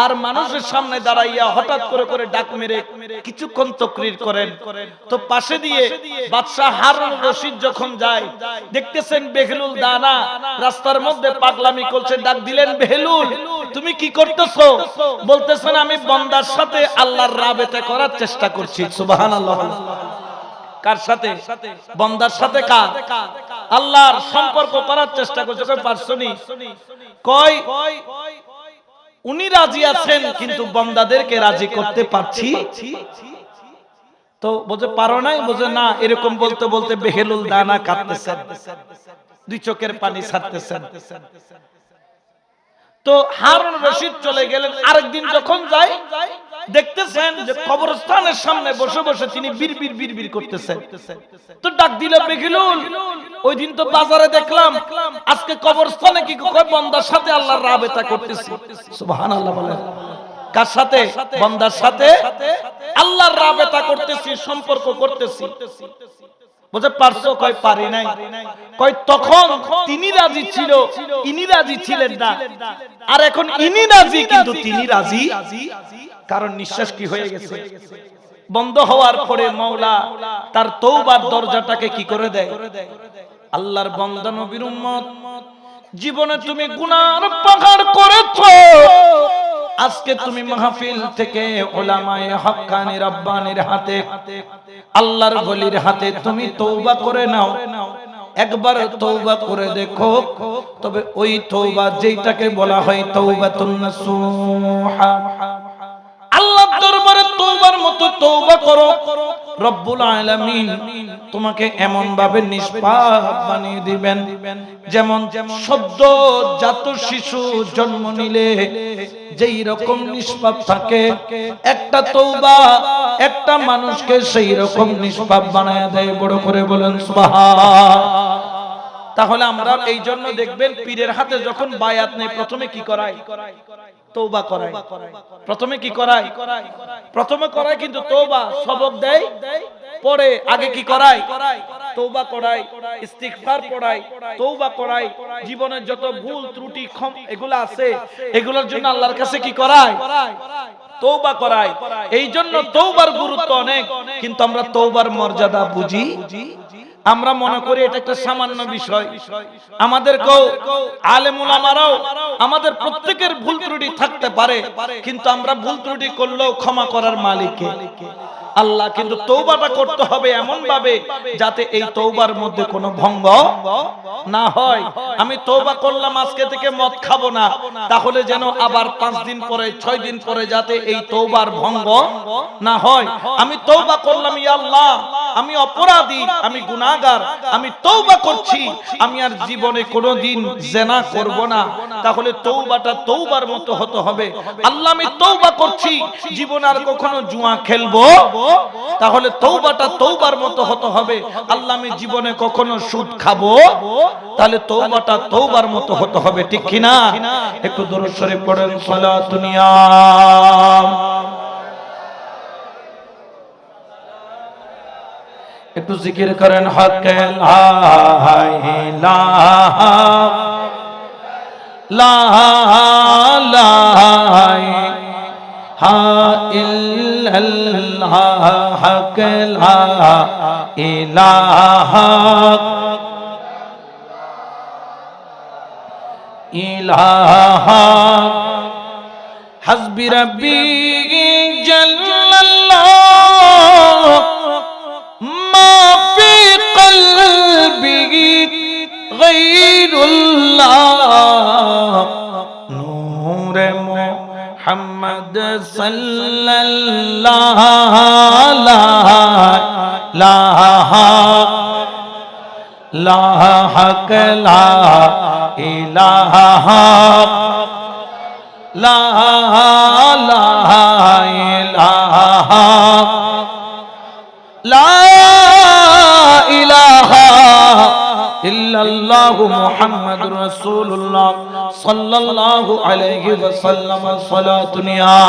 আর মানুষের সামনে দাঁড়াইয়া হঠাৎ করে করে ডাক মেরে কিছুক্ষণ তাকরীর করেন। তো পাশে দিয়ে বাদশা হারুন রশিদ যখন যায়, দেখতেছেন বেহলুল দানা রাস্তার মধ্যে পাগলামি করছে। ডাক দিলেন, বেহলুল তুমি কি করতেছো? বলতেছেন, আমি বান্দার সাথে আল্লাহর রাবেতা করার চেষ্টা করছি। সুবহানাল্লাহ। কার সাথে? বান্দার সাথে। কার? আল্লাহর সম্পর্ক করার চেষ্টা করছে। কই পারছনি? কই উনি রাজি আছেন, কিন্তু বান্দাদেরকে রাজি করতে পারছি। তো বোঝে পারো নাই? বোঝে না। এরকম বলতে বলতে বেহলুল দানা কাঁদতেছেন, দুই চোখের পানি ছাড়তেছেন। তো হারুন রশিদ চলে গেলেন। আরেকদিন যখন যায়, দেখতেছেন যে কবরস্থানের সামনে বসে বসে তিনি বিড়বিড় বিড়বিড় করতেছেন। তো ডাক দিল, বেহলুল ওই দিন তো বাজারে দেখলাম, আজকে কবরস্থানে কি কয়? বান্দার সাথে আল্লাহর রাবেতা করতেছি। সুবহানাল্লাহ বলেন। কার সাথে? বান্দার সাথে আল্লাহর রাবেতা করতেছি, সম্পর্ক করতেছি। বুঝতে পারছো? কয় পারি নাই। কয় তখন তিনি রাজি ছিল, ইনি রাজি ছিলেন না। আর এখন ইনি রাজি, কিন্তু তিনি রাজি। কারণ নিঃশ্বাস কি হয়ে গেছে? বন্ধ হওয়ার পরে মাওলা তার তওবার দরজাটাকে কি করে দেয়? আল্লাহর বান্দা নবীর উম্মত, জীবনে তুমি গুনার পাহাড় করেছো, আজকে তুমি মাহফিল থেকে উলামায়ে হক্কানি রাব্বানির হাতে, আল্লাহর ওলির হাতে তুমি তওবা করে নাও। একবার তওবা করে দেখো, তবে ওই তওবা যেটাকে বলা হয় তওবাতুন নাসুহা। আল্লাহর দরবারে তওবার মতো তওবা করো, রব্বুল আলামিন তোমাকে এমন ভাবে নিষ্পাপ বানিয়ে দিবেন, যেমন সদ্যজাত শিশু জন্ম নিলে যেই রকম নিষ্পাপ থাকে, একটা তওবা একটা মানুষকে সেই রকম নিষ্পাপ বানায় দেয়। বড় করে বলেন সুবহান। তাহলে আমরা এই জন্য দেখবেন পীরের হাতে যখন বায়াত নেই, প্রথমে কি করায়? তওবা করায়। প্রথমে কি করায়? প্রথমে করায় কিন্তু তওবা, সবক দেয় পরে। আগে কি করায়? তওবা করায়, ইস্তিগফার পড়ায়, তওবা করায়। জীবনের যত ভুল ত্রুটি এগুলো আছে, এগুলোর জন্য আল্লাহর কাছে কি করায়? তওবা করায়। এই জন্য তওবার গুরুত্ব অনেক, কিন্তু আমরা তওবার মর্যাদা বুঝি। আমরা মনে করি এটা একটা সামান্য বিষয়। আমাদেরকেও আলেম উলামারাও, আমাদের প্রত্যেকের ভুল ত্রুটি থাকতে পারে, কিন্তু আমরা ভুল ত্রুটি করলেও ক্ষমা করার মালিক কে? আল্লাহ। কিন্তু তওবাটা করতে হবে এমন ভাবে যাতে এই তওবার মধ্যে কোনো ভঙ্গ না হয়। আমি তওবা করলাম আজকে থেকে মদ খাবো না, তাহলে যেন আবার 5 দিন পরে 6 দিন পরে যাতে এই তওবার ভঙ্গ না হয়। আমি তওবা করলাম, ইয়া আল্লাহ আমি অপরাধী, আমি গুনাহগার, আমি তওবা করছি, আমি আর জীবনে কোনোদিন জিনা করব না, তাহলে তওবাটা তওবার মতো হতে হবে। আল্লাহ আমি তওবা করছি, জীবনে আর কখনো জুয়া খেলবো, তাহলে তওবাটা তওবার মতো হতে হবে। আল্লাহ আমি জীবনে কখনো সুদ খাবো, তাহলে তওবাটা তওবার মতো হতে হবে। ঠিক কি না? একটু দরুদ শরীফ পড়েন। সালাতুন ইয়া একটু জিকির করেন। হক লা ইলাহা ইল্লাল্লাহ, হক লা ইলাহা ইলাহা, হাসবি রাব্বি জাল্লাল্লাহ, মা ফি কলবি গায়রুল্লাহ, নূরে মুহাম্মদ সাল্লাল্লাহু লা হক লা ইলাহা লা ইলাহা লা ইলাহা ইল্লাল্লাহু মুহাম্মাদুর রাসূলুল্লাহ সাল্লাল্লাহু আলাইহি ওয়াসাল্লাম। সালাতুন ইয়া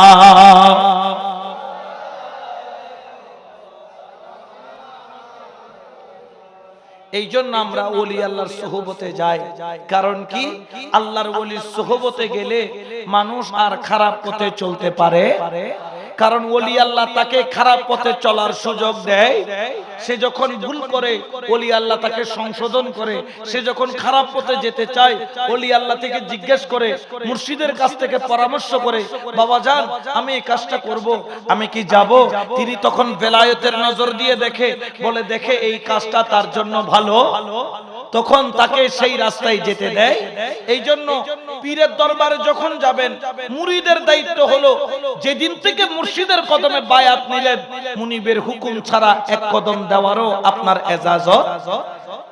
এই জন্য আমরা ওলি আল্লাহর সোহবতে যাই। কারণ কি, আল্লাহর ওলির সোহবতে গেলে মানুষ আর খারাপ পথে চলতে পারে। কারণ ওলি আল্লাহ তাকে খারাপ পথে চলার সুযোগ দেয়। সে যখন ভুল করে ওলি আল্লাহ তাকে সংশোধন করে। সে যখন খারাপ পথে যেতে চায় ওলি আল্লাহ থেকে জিজ্ঞেস করে, মুর্শিদের কাছ থেকে পরামর্শ করে, বাবা জান আমি এই কাজটা করব, আমি কি যাব? তিনি তখন বেলায়েতের নজর দিয়ে দেখে, বলে দেখে এই কাজটা তার জন্য ভালো, তখন তাকে সেই রাস্তায় যেতে দেয়। এই জন্য পীরের দরবারে যখন যাবেন, মুরিদের দায়িত্ব হলো যেদিন থেকে মুর্শিদের কদমে বায়াত নিলেন, মুনিবের হুকুম ছাড়া এক কদম দেওয়ারও আপনার এজাজত।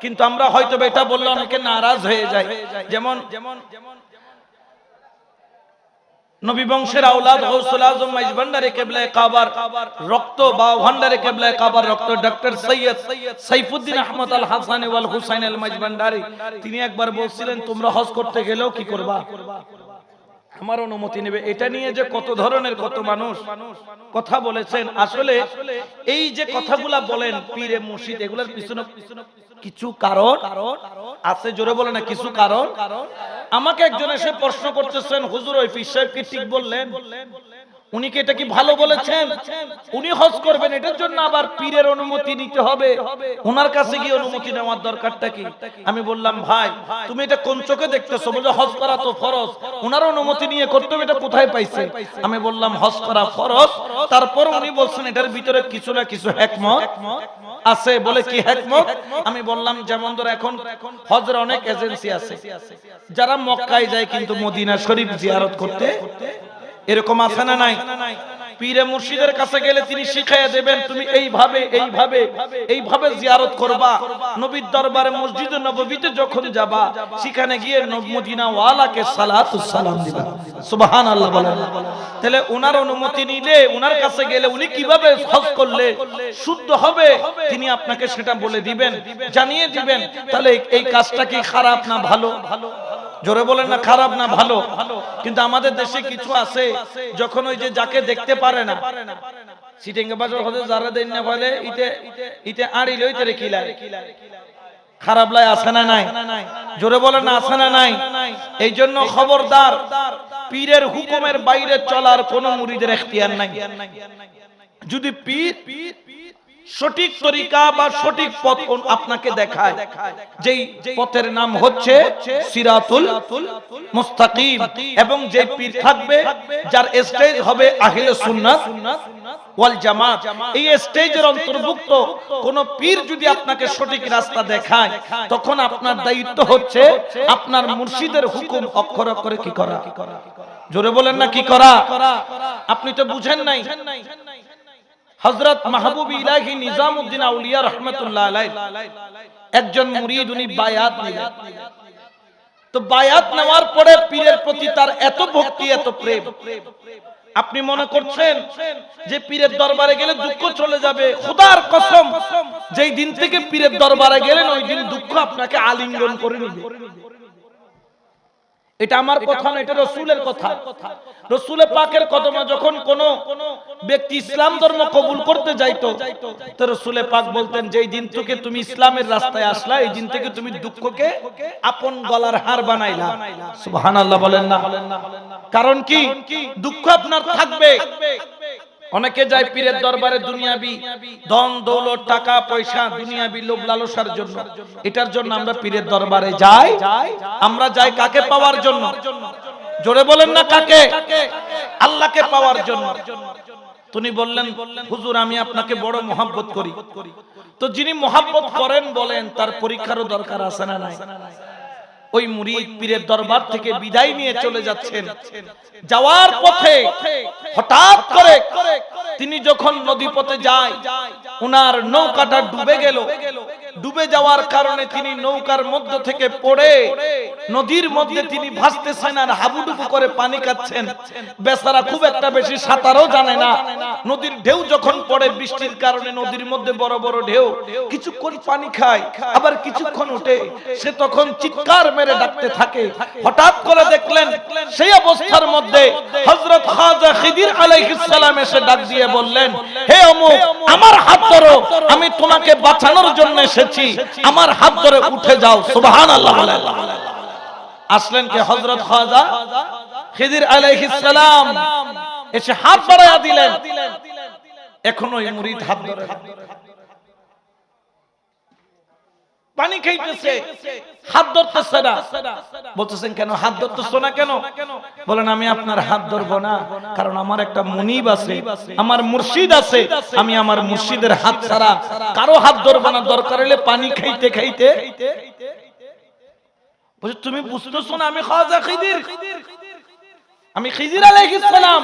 কিন্তু আমরা হয়তো এটা বললে অনেকে নারাজ হয়ে যায়। যেমন নবী বংশের আওলাদ গৌসুল আজম মাইজ ভান্ডারে কিবলায়ে কাবার রক্ত বা ভান্ডারে কিবলায়ে কাবার রক্ত ডক্টর সৈয়দ সাইফুদ্দিন আহমদ আল হাসান ওয়াল হুসাইন আল মাইজ ভান্ডারি, তিনি একবার বলছিলেন তোমরা হজ করতে গেলেও কি করবা, আমার অনুমতি নেবে। এটা নিয়ে যে কত ধরনের কত মানুষ কথা বলেছেন। আসলে এই যে কথাগুলা বলেন পীরে মুর্শিদ, এগুলোর পিছনে কিছু কারণ আছে। জোরে বলে না, কিছু কারণ। আমাকে একজন এসে প্রশ্ন করতেছেন, হুজুর ওই পীর সাহেব কি ঠিক বললেন? উনি কি এটা কি ভালো বলেছেন? উনি হজ করবেন, এটার জন্য আবার পীরের অনুমতি নিতে হবে? ওনার কাছে গিয়ে অনুমতি নেওয়ার দরকারটা কি? আমি বললাম, ভাই তুমি এটা কোন চোখে দেখতেছো? বলে হজ করা তো ফরজ, ওনার অনুমতি নিয়ে করতে হবে, এটা কোথায় পাইছে? আমি বললাম হজ করা ফরজ, তারপর উনি বলছেন এটার ভিতরে কিছু না কিছু হিকমত আছে। বলে কি হিকমত? আমি বললাম যেমন ধর এখন হজের অনেক এজেন্সি আছে, যারা মক্কায় যায় কিন্তু মদিনা শরীফ জিয়ারত করতে, এরকম আছে না নাই? পীরে মুর্শিদের কাছে গেলে তিনি শিখাইয়া দেবেন, তুমি এইভাবে এইভাবে এইভাবে জিয়ারত করবা। নবীর দরবারে মসজিদে নববীতে যখন যাবা, সেখানে গিয়ে মদিনা ওয়ালাকে সালাতুস সালাম দিবা। সুবহানাল্লাহ বলেন। তাহলে ওনার অনুমতি নিলে, ওনার কাছে গেলে উনি কিভাবে হজ করলে শুদ্ধ হবে তিনি আপনাকে সেটা বলে দিবেন, জানিয়ে দিবেন। তাহলে এই কাজটা কি খারাপ না ভালো? জোরে বলেন না, খারাপ না ভালো? কিন্তু আমাদের দেশে কিছু আছে, যখন ওই যে যাকে দেখতে পারে না, সিটিংয়ে বাজার হতে যারা দেন না বলে ইতে ইতে আড়ি লইতে রে কিলায়, খারাপ লাই আছে না নাই? জোরে বলেন না, আছে না নাই? এই জন্য খবরদার, পীরের হুকুমের বাইরে চলার কোন মুরিদের এখতিয়ার নাই। যদি পীর সঠিক তরিকা বা সঠিক পথ আপনাকে দেখায়, যেই পথের নাম হচ্ছে সিরাতুল মুস্তাকিম, এবং যে পীর থাকবে যার স্টেজ হবে আহলে সুন্নাত ওয়াল জামাত, এই স্টেজের অন্তর্ভুক্ত কোন পীর যদি আপনাকে সঠিক রাস্তা দেখায়, তখন আপনার দায়িত্ব হচ্ছে আপনার মুর্শিদের হুকুম অক্ষর অক্ষরে কি করা। জোরে বলেন না, কি করা? আপনি তো বুঝেন নাই। হযরত মাহবুব ইলাহি নিজামউদ্দিন আউলিয়া রাহমাতুল্লাহ আলাইহি একজন মুরিদ, উনি বায়াত নিলেন। তো বায়াত নেওয়ার পরে পীরের প্রতি তার এত ভক্তি, এত প্রেম, আপনি মনে করছেন যে পীরের দরবারে গেলে দুঃখ চলে যাবে? খোদার কসম, যেই দিন থেকে পীরের দরবারে গেলেন ওই দিন দুঃখ আপনাকে আলিঙ্গন করে নিবে। এটা আমার কথা না, এটা রাসূলের কথা। রাসূল পাকের কদমে যখন কোন ব্যক্তি ইসলাম ধর্ম কবুল করতে যাইতো, তো রাসূল পাক বলতেন যেই দিন থেকে তুমি ইসলামের রাস্তায় আসলা, এই দিন থেকে তুমি দুঃখকে আপন গলার হার বানাইলা। সুবহানাল্লাহ বলেন না? কারণ কি? দুঃখ আপনার থাকবে। অনেকে যায় পীরের দরবারে দুনিয়াবি ধন দৌলত, টাকা পয়সা, দুনিয়াবি লোভ লালসার জন্য। এটার জন্য আমরা পীরের দরবারে যাই। আমরা যাই কাকে পাওয়ার জন্য? জোরে বলেন না, কাকে? আল্লাহকে পাওয়ার জন্য। তিনি বললেন, হুজুর আমি আপনাকে বড় মহব্বত করি। তো যিনি মহব্বত করেন বলেন, তার পরীক্ষারও দরকার আছে না নাই? ওই মুরিদ পীরের দরবার থেকে বিদায় নিয়ে চলে যাচ্ছেন। যাওয়ার পথে হঠাৎ করে তিনি যখন নদীপথে যায়, ওনার নৌকাটা ডুবে গেল। ডুবে যাওয়ার কারণে তিনি নৌকার মধ্য থেকে পড়ে নদীর মধ্যে তিনি ভাসতেছেন আর হাবুডুবু করে পানি খাচ্ছেন। বেচারা খুব একটা বেশি সাঁতারও জানে না। নদীর ঢেউ যখন পড়ে বৃষ্টির কারণে নদীর মধ্যে বড় বড় ঢেউ, কিছুক্ষণ পানি খায় আবার কিছুক্ষণ উঠে, সে তখন চিৎকার মেরে ডাকতে থাকে। হঠাৎ করে দেখলেন সেই অবস্থার মধ্যে হযরত খাজা খিদির আলাইহিস সালাম এসে ডাক দিয়ে বললেন, হে অমুক, আমার হাত ধরো, আমি তোমাকে বাঁচানোর জন্য এসেছি। এসেছি, আমার হাত ধরে উঠে যাও, সুবহানাল্লাহ বলেন। আসলেন কে? হযরত খাজা খিদির আলাইহিস সালাম এসে হাত বাড়ায়া দিলেন। এখনো এই মুরিদ হাত ধরে পানি খাইতেছে, হাত ধরতেছে না। বলতেছেন কেন হাত ধরতেছ না কেন? বলেন আমি আপনার হাত ধরবো না, কারণ আমার একটা মুনিব আছে, আমার মুর্শিদ আছে, আমি আমার মুর্শিদের হাত ছাড়া কারো হাত ধরবো না, দরকার হলে পানি খাইতে খাইতে। বলছে তুমি বুঝতেছো না আমি খাজা খিদির, আমি খিদির আলাইহিস সালাম,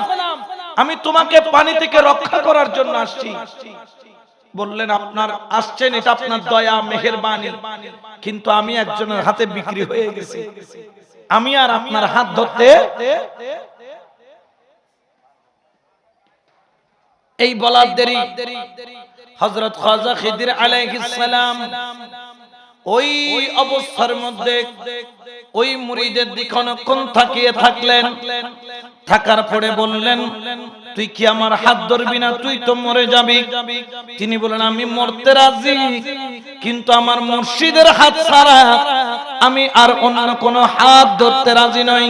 আমি তোমাকে পানি থেকে রক্ষা করার জন্য আসছি। বললেন আপনার আসছেন এটা আপনার দয়া মেহেরবানি, কিন্তু আমি একজনের হাতে বিক্রি হয়ে গেছি, আমি আর আপনার হাত ধরতে। এই বলার দেরি হযরত খাজা খিদির আলাইহিস সালাম ওই অবস্থার মধ্যে ওই মুরিদের দিকে অনেকক্ষণ তাকিয়ে থাকলেন। থাকার পরে বললেন তুই কি আমার হাত ধরবি না? তুই তো মরে যাবি। তিনি বলেন আমি মরতে রাজি, কিন্তু আমার মুর্শিদের হাত ছাড়া আমি আর অন্য কোনো হাত ধরতে রাজি নই,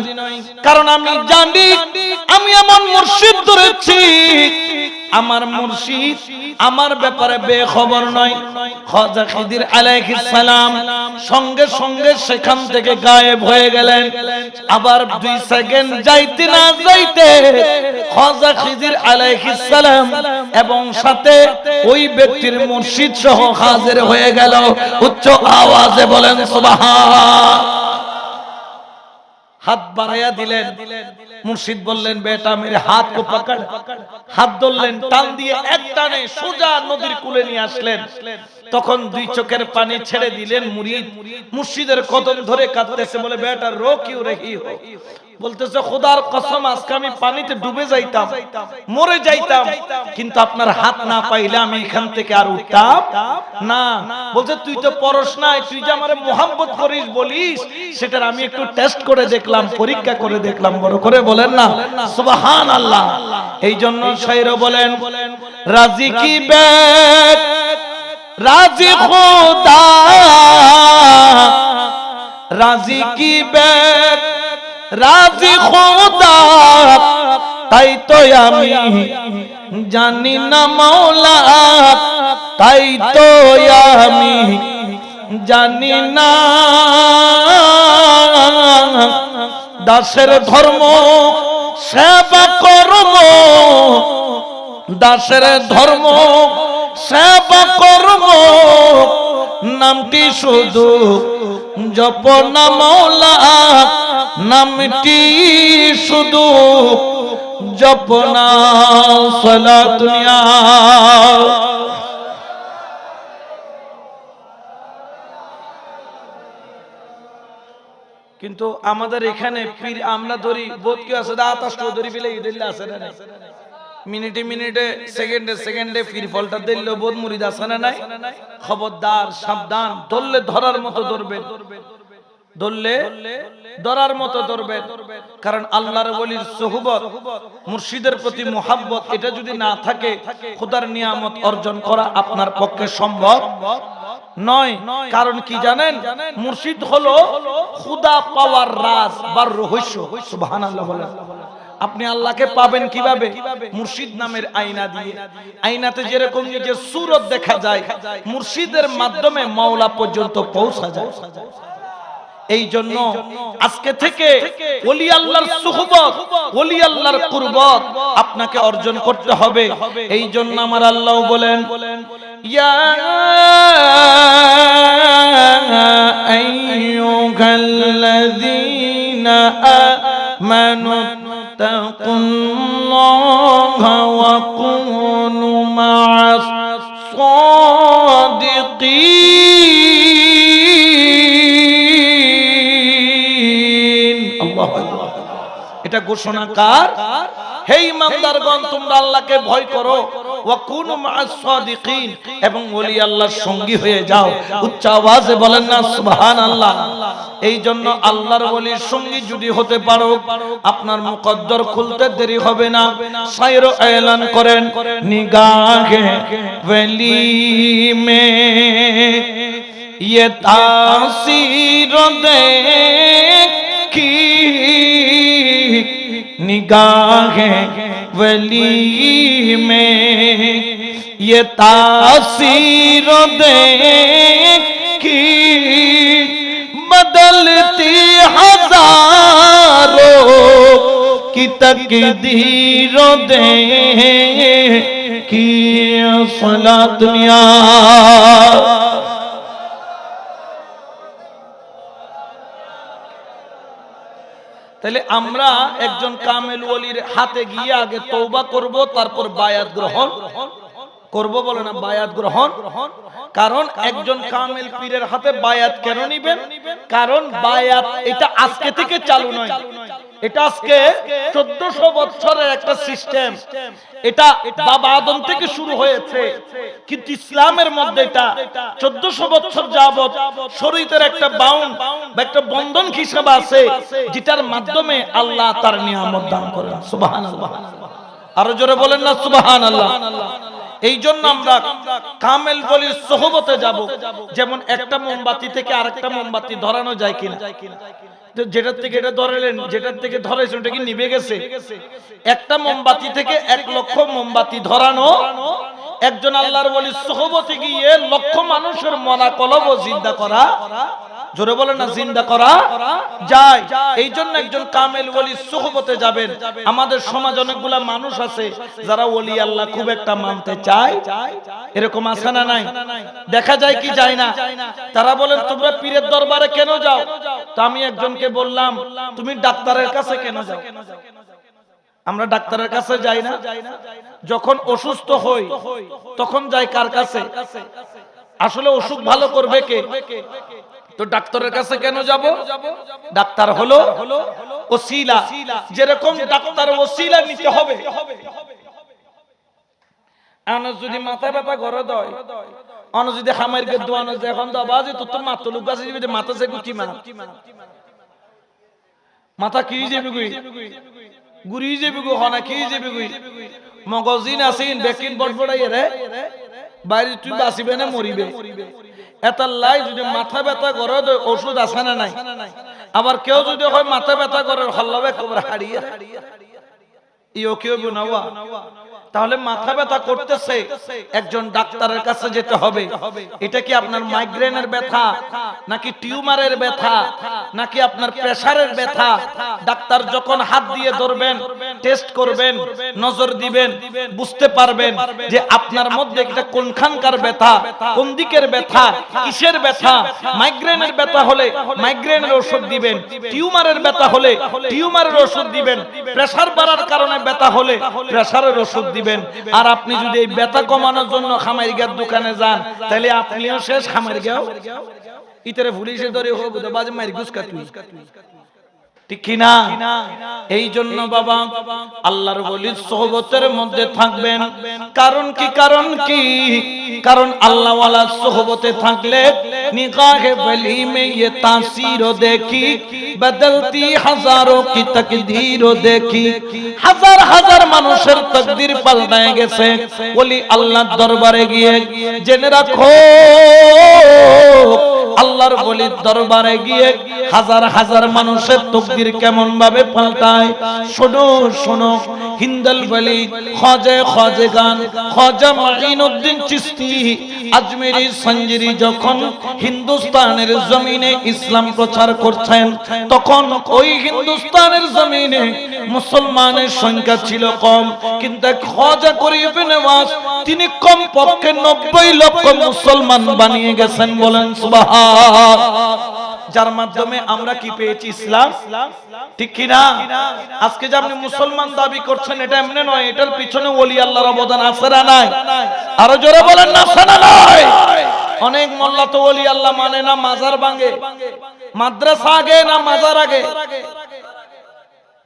কারণ আমি জানি আমি আমার মুর্শিদ ধরেছি, আমার মুর্শিদ আমার ব্যাপারে বেখবর নয়। খাজা খিদির আলাইহিস সালাম সঙ্গে সঙ্গে সেখান থেকে গায়েব হয়ে গেলেন। আবার 2 সেকেন্ড যাইতে না যাইতে খাজা খিদির আলাইহিস সালাম এবং সাথে ওই ব্যক্তির মুর্শিদ সহ হাজির হয়ে গেল। উচ্চ আওয়াজে বলেন সুবহান। হাত বাড়ায়া দিলেন, মুর্শিদ বললেন বেটা মেরে হাত কো পকড়। হাত ধরলেন, টান দিয়ে এক টানে সোজা নদীর কূলে নিয়ে আসলেন। তখন 2 চোখের পানি ছেড়ে দিলেন। মুরিদ মুর্শিদের কদম ধরে কাঁদতেছে, বলে বেটা রো কিউ রহি হো? বলতেছে খোদার কসম আজকে আমি পানিতে ডুবে যাইতাম, মরে যাইতাম, কিন্তু আপনার হাত না পাইলে আমি এখান থেকে আর উঠতাম না। বলছে তুই তো পরশ নাই, তুই যে আমারে মোহাম্মত করিস বলিস, সেটার আমি একটু টেস্ট করে দেখলাম, পরীক্ষা করে দেখলাম। বড় করে বলেন না সুবহানাল্লাহ। এই জন্য শায়র বলেন রাজি কি বেক রাজি খোদা, রাজি কি বেক রাজি খোদা, তাই তো আমি জানি না মাওলা, তাই তো আমি জানি না। দাসের ধর্ম সেবা কর্ম, দাসের ধর্ম সেবা কর্ম, নামটি শুধু জপ না মাওলা, নামটি শুধু জপ না সালাতুনিয়া। কিন্তু আমাদের এখানে পীর আমরা ধরি বোধ কি আছে দা আতাশ ধরি বিলে ইদিল্লা আছে না, মিনিটে মিনিটে সেকেন্ডে সেকেন্ডে পীর ফলটা দিল বোধ মুরিদ আছে না নাই? খবরদার সাবধান, ধরলে ধরার মতো ধরবেন, ধরলে ধরার মতো ধরবেন। কারণ আল্লাহর ওলির সুহবত, মুর্শিদের প্রতি মুহাব্বত, এটা যদি না থাকে খোদার নিয়ামত অর্জন করা আপনার পক্ষে সম্ভব নয়। কারণ কি জানেন? মুর্শিদ হলো খোদা পাওয়ার রাজ বা রহস্য। সুবহানাল্লাহ বলেন। আপনি আল্লাহকে পাবেন কিভাবে? মুর্শিদ নামের আয়না দিয়ে। আয়নাতে যেরকম নিজের সূরত দেখা যায়, মুর্শিদের মাধ্যমে মাওলা পর্যন্ত পৌঁছা যায়। এই জন্য আজকে থেকে ওলি আল্লাহর সুহবত, ওলি আল্লাহর কুরবত আপনাকে অর্জন করতে হবে। এই জন্য আমার আল্লাহ বলেন ইয়া আইয়ুহাল্লাযীনা আমানু তাকুল্লাহা ওয়া কুনু মা'আস সাদিকিন। এটা ঘোষণা কার? হে ইমানদারগণ, তোমরা আল্লাহকে ভয় করো, ওয়া কুনু মা'আস সাদিকিন, এবং ওলি আল্লাহর সঙ্গী হয়ে যাও। উচ্চ আওয়াজে বলেন না সুবহানাল্লাহ। এই জন্য আল্লাহর ওলির সঙ্গী যদি হতে পারো, আপনার মুকদ্দর খুলতে দেরি হবে না। শায়র এলান করেন নিগাহে ওলি মে ये तासीर देखी निगाहे वली में, ये तासीर देखी बदलती हजारों की तकदीरों दे की फला दुनिया। তাহলে আমরা একজন কামেল ওলির হাতে গিয়ে আগে তওবা করব, তারপর বায়াত গ্রহণ করব। বলে না বায়াত গ্রহণ। কারণ একজন কামেল পীরের হাতে বায়াত কেন নিবেন? কারণ বায়াত এটা আজকে থেকে চালু নয়, এটা আজকে 1400 বছরের একটা সিস্টেম। এটা বাবা আদম থেকে শুরু হয়েছে, কিন্তু ইসলামের মধ্যে এটা 1400 বছর যাবত শরীয়তের একটা বাউন্ড বা একটা বন্ধন হিসাব আছে, যেটার মাধ্যমে আল্লাহ তার নিয়ামত দান করেন। সুবহানাল্লাহ। আরো জোরে বলেন না সুবহানাল্লাহ। এই জন্য আমরা কামেল ওলির সোহবতে যাব। যেমন একটা মোমবাতি থেকে আরেকটা মোমবাতি ধরানো যায় কিনা? যেটার থেকে এটা ধরালেন, যেটার থেকে ধরেছেন ওটা কি নিভে গেছে? একটা মোমবাতি থেকে 1 লক্ষ মোমবাতি ধরানো একজন আল্লাহর ওলির সোহবতে গিয়ে লক্ষ মানুষের মনা কলব জিন্দা করা, জোরে বলেন না জিন্দা করা যায়। এই জন্য একজন কামেল ওলির সোহবতে যাবেন। আমাদের সমাজ অনেকগুলা মানুষ আছে যারা ওলি আল্লাহ খুব একটা মানতে চায়, এরকম আছে না নাই? দেখা যায় কি যায় না? তারা বলেন তোমরা পীরের দরবারে কেন যাও? তো আমি একজনকে বললাম তুমি ডাক্তারের কাছে কেন যাও? আমরা ডাক্তারের কাছে যাই না? যখন অসুস্থ হই তখন যাই কার কাছে? আসলে অসুখ ভালো করবে কে? তো ডাক্তারের কাছে কেন যাব? ডাক্তার হলো ওসিলা। যেরকম ডাক্তার ওসিলা নিতে হবে। আনা যদি মাথা ব্যথা করে দেয়, অন যদি খামার কে দোয়ানো যায়, এখন তো বাজে তো মাথা লুক আছে যে মাথা সে গুটি মা মাথা কি যাবে গুই গুরি যাবে গো, হনা কি যাবে গুই মগজিন আছেন বেকিন বড়বড়াই রে বাইরে তুই বাঁচিবে না মরিবে। এতাল্লাই যদি মাথা ব্যথা করে ওষুধ আছে না নাই? আবার কেউ যদি হয় মাথা ব্যথা করে হল্লাবে খবর হারিয়ে ইও কেউ বুনাওয়া। তাহলে মাথা ব্যথা করতেছে, একজন ডাক্তারের কাছে যেতে হবে। এটা কি আপনার মাইগ্রেনের ব্যথা, নাকি টিউমারের ব্যথা, নাকি আপনার প্রেসারের ব্যথা? ডাক্তার যখন হাত দিয়ে ধরবেন, টেস্ট করবেন, নজর দিবেন, বুঝতে পারবেন যে আপনার মধ্যে এটা কোনখানকার ব্যথা, কোন দিকের ব্যথা, কিসের ব্যথা। মাইগ্রেনের ব্যথা হলে মাইগ্রেনের ওষুধ দিবেন, টিউমারের ব্যথা হলে টিউমারের ওষুধ দিবেন, প্রেসার বাড়ার কারণে ব্যথা হলে প্রেসারের ওষুধ দিবেন। আর আপনি যদি এই ব্যথা কমানোর জন্য খামারিগার দোকানে যান, তাহলে আপনিও শেষ, খামারিগাও ইতরে পুলিশে ধরে হবে তো বাজে মারি গুসকা তুই, ঠিক কি না? এই জন্য বাবা আল্লাহর ওলির সোহবতের মধ্যে থাকবেন। কারণ কি? কারণ কি? কারণ আল্লাহ ওয়ালার সোহবতে থাকলে নিগাহে ওলি মে ये तासीर देखी बदलती हजारों की तकदीर देखी। হাজার হাজার মানুষের তাকদীর পাল্টায় গেছে ওলি আল্লাহর দরবারে গিয়ে। জেনে রাখো আল্লাহর ওলির দরবারে গিয়ে হাজার হাজার মানুষের তাকদীর কেমন ভাবে পাল্টায়। শোনো শোনো, হিন্দাল ওলি খাজা খাজা মাঈনুদ্দিন চিশতি আজমেরি সঞ্জরি যখন হিন্দুস্তানের জমিনে ইসলাম প্রচার করছেন, তখন ওই হিন্দুস্তানের জমিনে মুসলমানের সংখ্যা ছিল কম, কিন্তু খাজা গরিব নওয়াজ তিনি কমপক্ষে 90 লক্ষ মুসলমান বানিয়ে গেছেন। বলেন সুবহান। যার মাধ্যমে আমরা কি পেয়েছি? ইসলাম, ঠিক কি না? আজকে যে আপনি মুসলমান দাবি করছেন, এটা এমনি নয়, এটার পিছনে ওলি আল্লাহর অবদান আছে না নাই? আরো জোরে বলেন না আছে না নাই? অনেক মোল্লা তো ওলি আল্লাহ মানে না, মাজার ভাঙে। মাদ্রাসা আগে না মাজার আগে?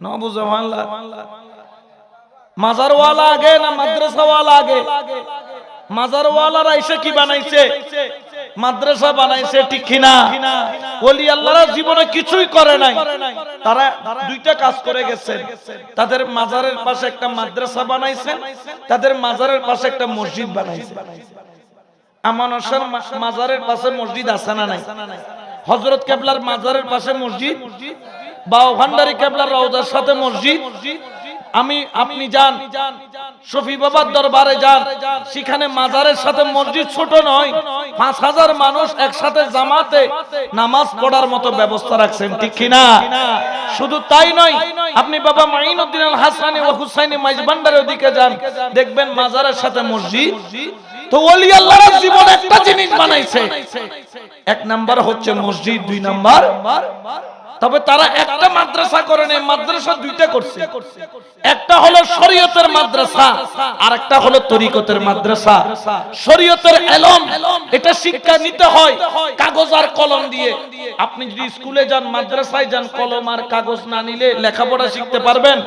না বুঝো আল্লাহ, মাজার ওয়ালা আগে না মাদ্রাসা ওয়ালা আগে? মাজার ওয়ালারা এসে কি বানাইছে? মাদ্রাসা বানাইছে, ঠিক কি না? ওলি আল্লাহরা জীবনে কিছুই করে নাই, তারা দুইটা কাজ করে গেছেন। তাদের মাজারের পাশে একটা মাদ্রাসা বানাইছেন, তাদের মাজারের পাশে একটা মসজিদ বানাইছেন। আমানসের মাজারের পাশে মসজিদ আছে না নাই? হযরত কেবলার মাজারের পাশে মসজিদ, বাউভান্ডারী কেবলার রওজার সাথে মসজিদ। আপনি যান শফি বাবার দরবারে যান, সেখানে মাজারের সাথে মসজিদ ছোট নয়, 5000 মানুষ একসাথে জামাতে নামাজ পড়ার মতো ব্যবস্থা রাখছেন, ঠিক কিনা? শুধু তাই নয়, আপনি বাবা মাইনুদ্দিন আল হাসানি ও হুসাইনি মাইজভান্ডারের দিকে যান, দেখবেন মাজারের সাথে মসজিদ। তো ওলি আল্লাহর জীবন একটা জিনিস বানাইছে, এক নাম্বার হচ্ছে মসজিদ, 2 নাম্বার। তবে তারা একটা মাদ্রাসা করে নেই, মাদ্রাসা দুইটা করছে। একটা হলো শরীয়তের মাদ্রাসা, আর একটা হলো তরিকতের মাদ্রাসা। শরীয়তের ইলম এটা শিক্ষা নিতে হয় কাগজ আর কলম দিয়ে। আপনি যদি স্কুলে যান, মাদ্রাসায় যান, কলম আর কাগজ না নিলে লেখাপড়া শিখতে পারবেন?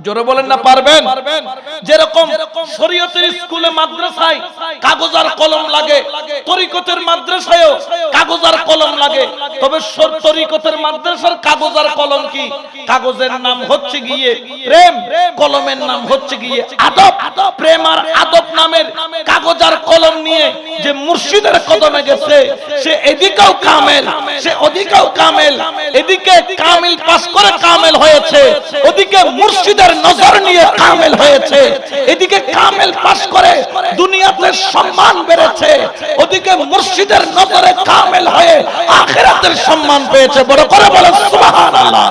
জোরে বলেন না পারবেন? যেরকম শরীয়তের স্কুলে মাদ্রাসায় কাগজ আর কলম লাগে, তরিকতের মাদ্রাসায়ও কাগজ আর কলম লাগে। তবে তরিকতের মাদ্রাসার কাগজ আর কলম কি? কাগজের নাম হচ্ছে গিয়ে প্রেম, কলমের নাম হচ্ছে গিয়ে আদব। প্রেম আর আদব নামের কাগজ আর কলম নিয়ে যে মুর্শিদের কদমে গেছে, সে এদিকেও কামেল, সে ওদিকেও কামেল। এদিকে কামিল পাস করে কামেল হয়েছে, ওদিকে মুর্শিদের নজর নিয়ে কামেল হয়েছে। এদিকে কামেল পাস করে দুনিয়াতে সম্মান বেড়েছে, ওদিকে মুর্শিদের নজরে কামেল হয়ে আখিরাতের সম্মান পেয়েছে। বড় করে বলেন সুবহানাল্লাহ।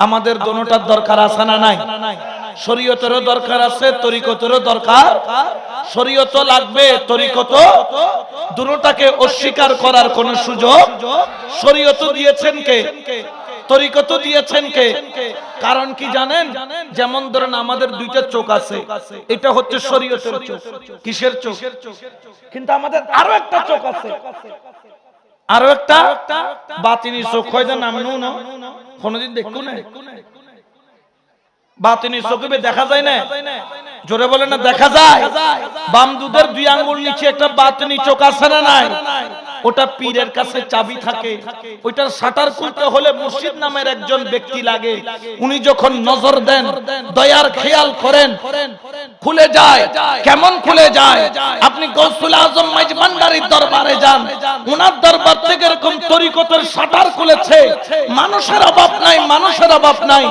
আমাদের দোনোটার দরকার আছে না নাই? শরীয়তেরও দরকার আছে, তরিকতেরও দরকার। শরীয়ত লাগবে, তরিকত, দুটোটাকে অস্বীকার করার কোন সুযোগ। শরীয়ত দিয়েছেন কে? তরিকত দিয়েছেন কে? কারণ কি জানেন? যেমন ধরেন আমাদের দুইটা চোখ আছে, এটা হচ্ছে শরীয়তের চোখ। কিসের চোখ? কিন্তু আমাদের আরো একটা চোখ আছে, আরো একটা বাতিনি চোখ। হয়তো নাম নুন কোনদিন দেখু না, বাতিনি চোখে দেখা যায় না? জোরে বলেন না দেখা যায়? বাম দুধের 2 আঙ্গুল নিচে একটা বাতিনি চোখ আছে না নাই? ওটা পীরের কাছে চাবি থাকে, ওইটার শাটার খুলতে হলে মুর্শিদ নামের একজন ব্যক্তি লাগে। উনি যখন নজর দেন, দয়ার খেয়াল করেন, খুলে যায়। কেমন খুলে যায়? আপনি গৌসুল আজম মাইজভান্ডারীর দরবারে যান, ওনার দরবার থেকে এরকম তরিকতের শাটার খুলেছে। মানুষের অভাব নাই, মানুষের অভাব নাই।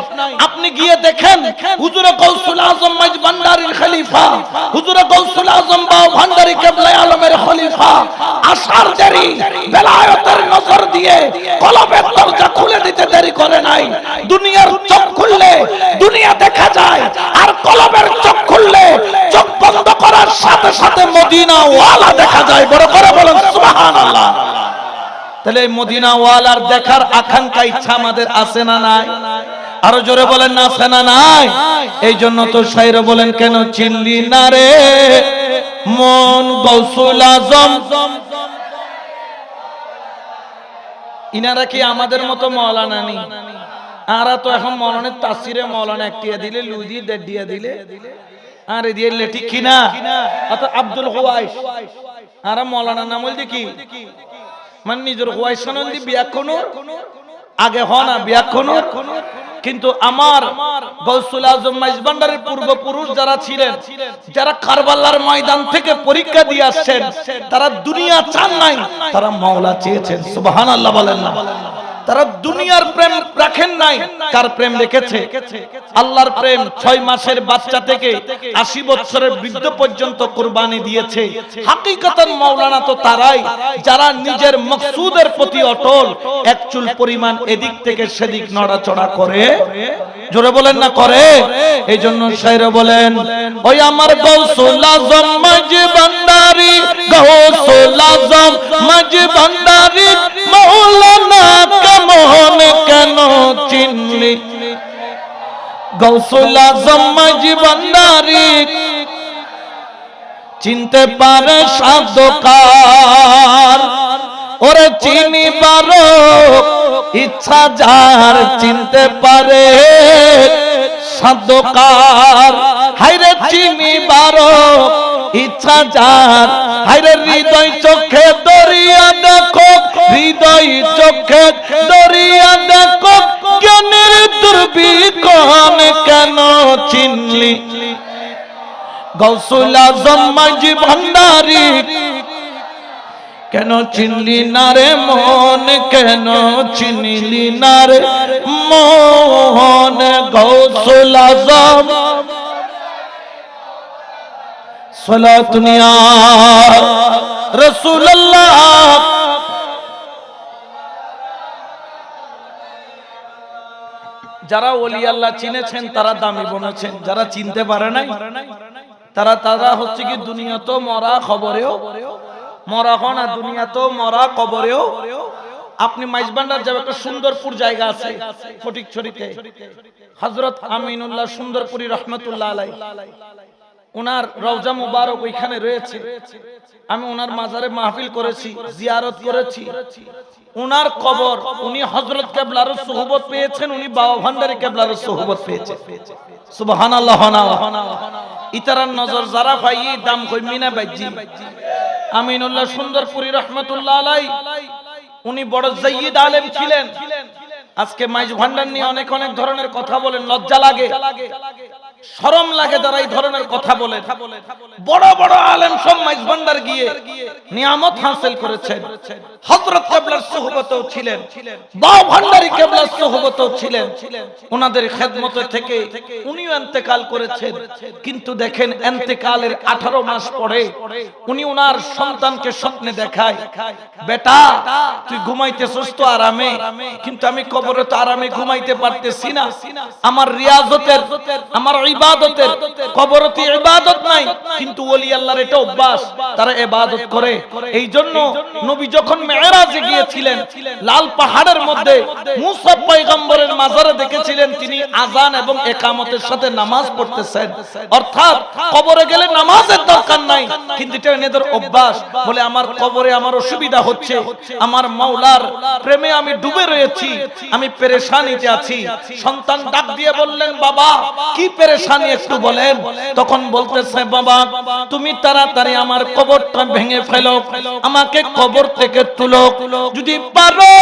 আপনি গিয়ে দেখেন হুজুরে গৌসুল আজম মাইজভান্ডারীর খলিফা, হুজুরে গৌসুল আজম বাউভান্ডারী কেবলা আলমের খলিফা আসার দেরি বেলায়েতের নজর দিয়ে কলবের দরজা খুলে দিতে দেরি করে নাই। দুনিয়ার চোখ খুললে দুনিয়া দেখা যায়, আর কলবের চোখ খুললে চোখ বন্ধ করার সাথে সাথে মদিনা ওয়ালা দেখা যায়। বড় করে বলেন সুবহানাল্লাহ। তাহলে এই মদিনা ওয়ালার দেখার আকাঙ্ক্ষা, ইচ্ছা আমাদের আছে না নাই? আরো জোরে বলেন না আছে না নাই? এই জন্য তো শায়র বলেন, কেন চিনলি না রে মন গৌসুল আজম। ইনারা কি আমাদের মতো মৌলানা নি? আরা তো এখন মৌলানের তাসিরে মৌলানা একটিয়া দিলে, লুই দিয়ে 1.5 দিয়া দিলে, আরে দিয়ে লেটি কিনা অত আব্দুল হুয়াইস। আরা মৌলানা নাম বলতে কি মানে নিজের হুয়াইস নাম দি বিয়াকুনুর আগে হ না বিয়াকুনুর। কিন্তু আমার গৌসুল আজম মাইজভান্ডারীর পূর্বপুরুষ যারা ছিলেন, যারা কারবালার ময়দান থেকে পরীক্ষা দিয়ে আসছেন, তারা দুনিয়া চান নাই, তারা মাওলা চেয়েছেন। সুবহানাল্লাহ বলেন না? তারা দুনিয়ার প্রেম রাখেন নাই, কার প্রেম রেখেছে? আল্লাহর প্রেম। 6 মাসের বাচ্চা থেকে 80 বছরের বৃদ্ধ পর্যন্ত কুরবানি দিয়েছে। হাকিকতান মাওলানা তো তারাই যারা নিজের মকসুদের প্রতি অটল, এক চুল পরিমাণ এদিক থেকে সেদিক নড়াচড়া করে। জোরে বলেন না করে? এই জন্য শায়র বলেন, ওই আমার গৌসুল আজম মাইজভান্ডারী, গৌসুল আজম মাইজভান্ডারী মাওলানা কেমন কেন চিনলি? গৌসুল আজম মাইজভান্ডারী চিনতে পারে সাধকার, ওরে চিনিবার ইচ্ছা যার চিনতে পারে সাধকার। হায়রে চিনিবার ইচ্ছা যার, হায়রে হৃদয় চোখে দরিয়া দেখো, হৃদয় চোখে দরিয়া দেখো, জ্ঞানের দুর্বিক্ষণ কেন চিনলি? গৌসুল আজম মাঝি ভান্ডারি কেন চিনলি না রে মন, কেন চিনলি না রে মন, গৌসুল আজম সালাতুন ইয়া রাসূলুল্লাহ। যারা ওলি আল্লাহ চিনেছেন তারা দামি বলেছেন, যারা চিনতে পারে নাই তারা হচ্ছে কি দুনিয়া তো মরা খবরেও মরা হন, আর দুনিয়া তো মরা কবরেও। আপনি মাইজবান্ডার যাবে, একটা সুন্দরপুর জায়গা আছে ফটিকছড়িতে, হযরত আমিনুল্লাহ সুন্দরপুরি রহমাতুল্লাহ আলাইহি, ওনার রওজা মুবারক ওইখানে রয়েছে। আমি ওনার মাজারে মাহফিল করেছি, জিয়ারত করেছি। ওনার কবর, উনি হযরত কেবলার সুহবত পেয়েছেন, উনি বাবা ভান্ডারী কেবলার সুহবত পেয়েছেন। সুবহানাল্লাহ। ইতারার নজর যারা পাই দাম কই মিনা বাইজি। আমিনুল্লাহ সুন্দরপুরি রহমাতুল্লাহ আলাইহি উনি বড় জাইয়্যিদ আলেম ছিলেন। আজকে মাইজ ভান্ডার নিয়ে অনেক ধরনের কথা বলেন, লজ্জা লাগে, শরম লাগে যারা এই ধরনের কথা বলে। বড় বড় আলেম সব মাইজ ভান্ডার গিয়ে নিয়ামত হাসিল করেছেন, হযরত কেবলার সুহবতেও ছিলেন, বাবা ভান্ডারী কেবলার সুহবতেও ছিলেন। ওনাদের খেদমতে থেকে উনিও ইন্তেকাল করেছেন। কিন্তু দেখেন ইন্তেকালের 18 মাস পরে উনি ওনার সন্তানকে স্বপ্নে দেখায়, বেটা তুই ঘুমাইতেছস তো আরামে, কিন্তু আমি কবরে তো আরামে ঘুমাইতে পারতেছি না। আমার রিয়াজতের, আমার ইবাদতের, কবরতে ইবাদত নাই, কিন্তু ওলি আল্লাহর এটা অভ্যাস, তারা ইবাদত করে। এই জন্য নবী যখন মেরাজে গিয়েছিলেন, লাল পাহাড়ের মধ্যে মুসা পয়গম্বরের মাজারে দেখেছিলেন তিনি আযান এবং ইকামতের সাথে নামাজ পড়তেছেন। অর্থাৎ কবরে গেলে নামাজের দরকার নাই, কিন্তু এটা এদের অভ্যাস। বলে আমার কবরে আমার অসুবিধা হচ্ছে, আমার মাওলার প্রেমে আমি ডুবে রয়েছি, আমি পেরেশানিতে আছি। সন্তান ডাক দিয়ে বললেন, বাবা কি পেরেশানি একটু বলেন। তখন বলতেছে, বাবা তুমি তাড়াতাড়ি আমার কবরটা ভেঙে ফেলো, আমাকে কবর থেকে তুলো, যদি পারো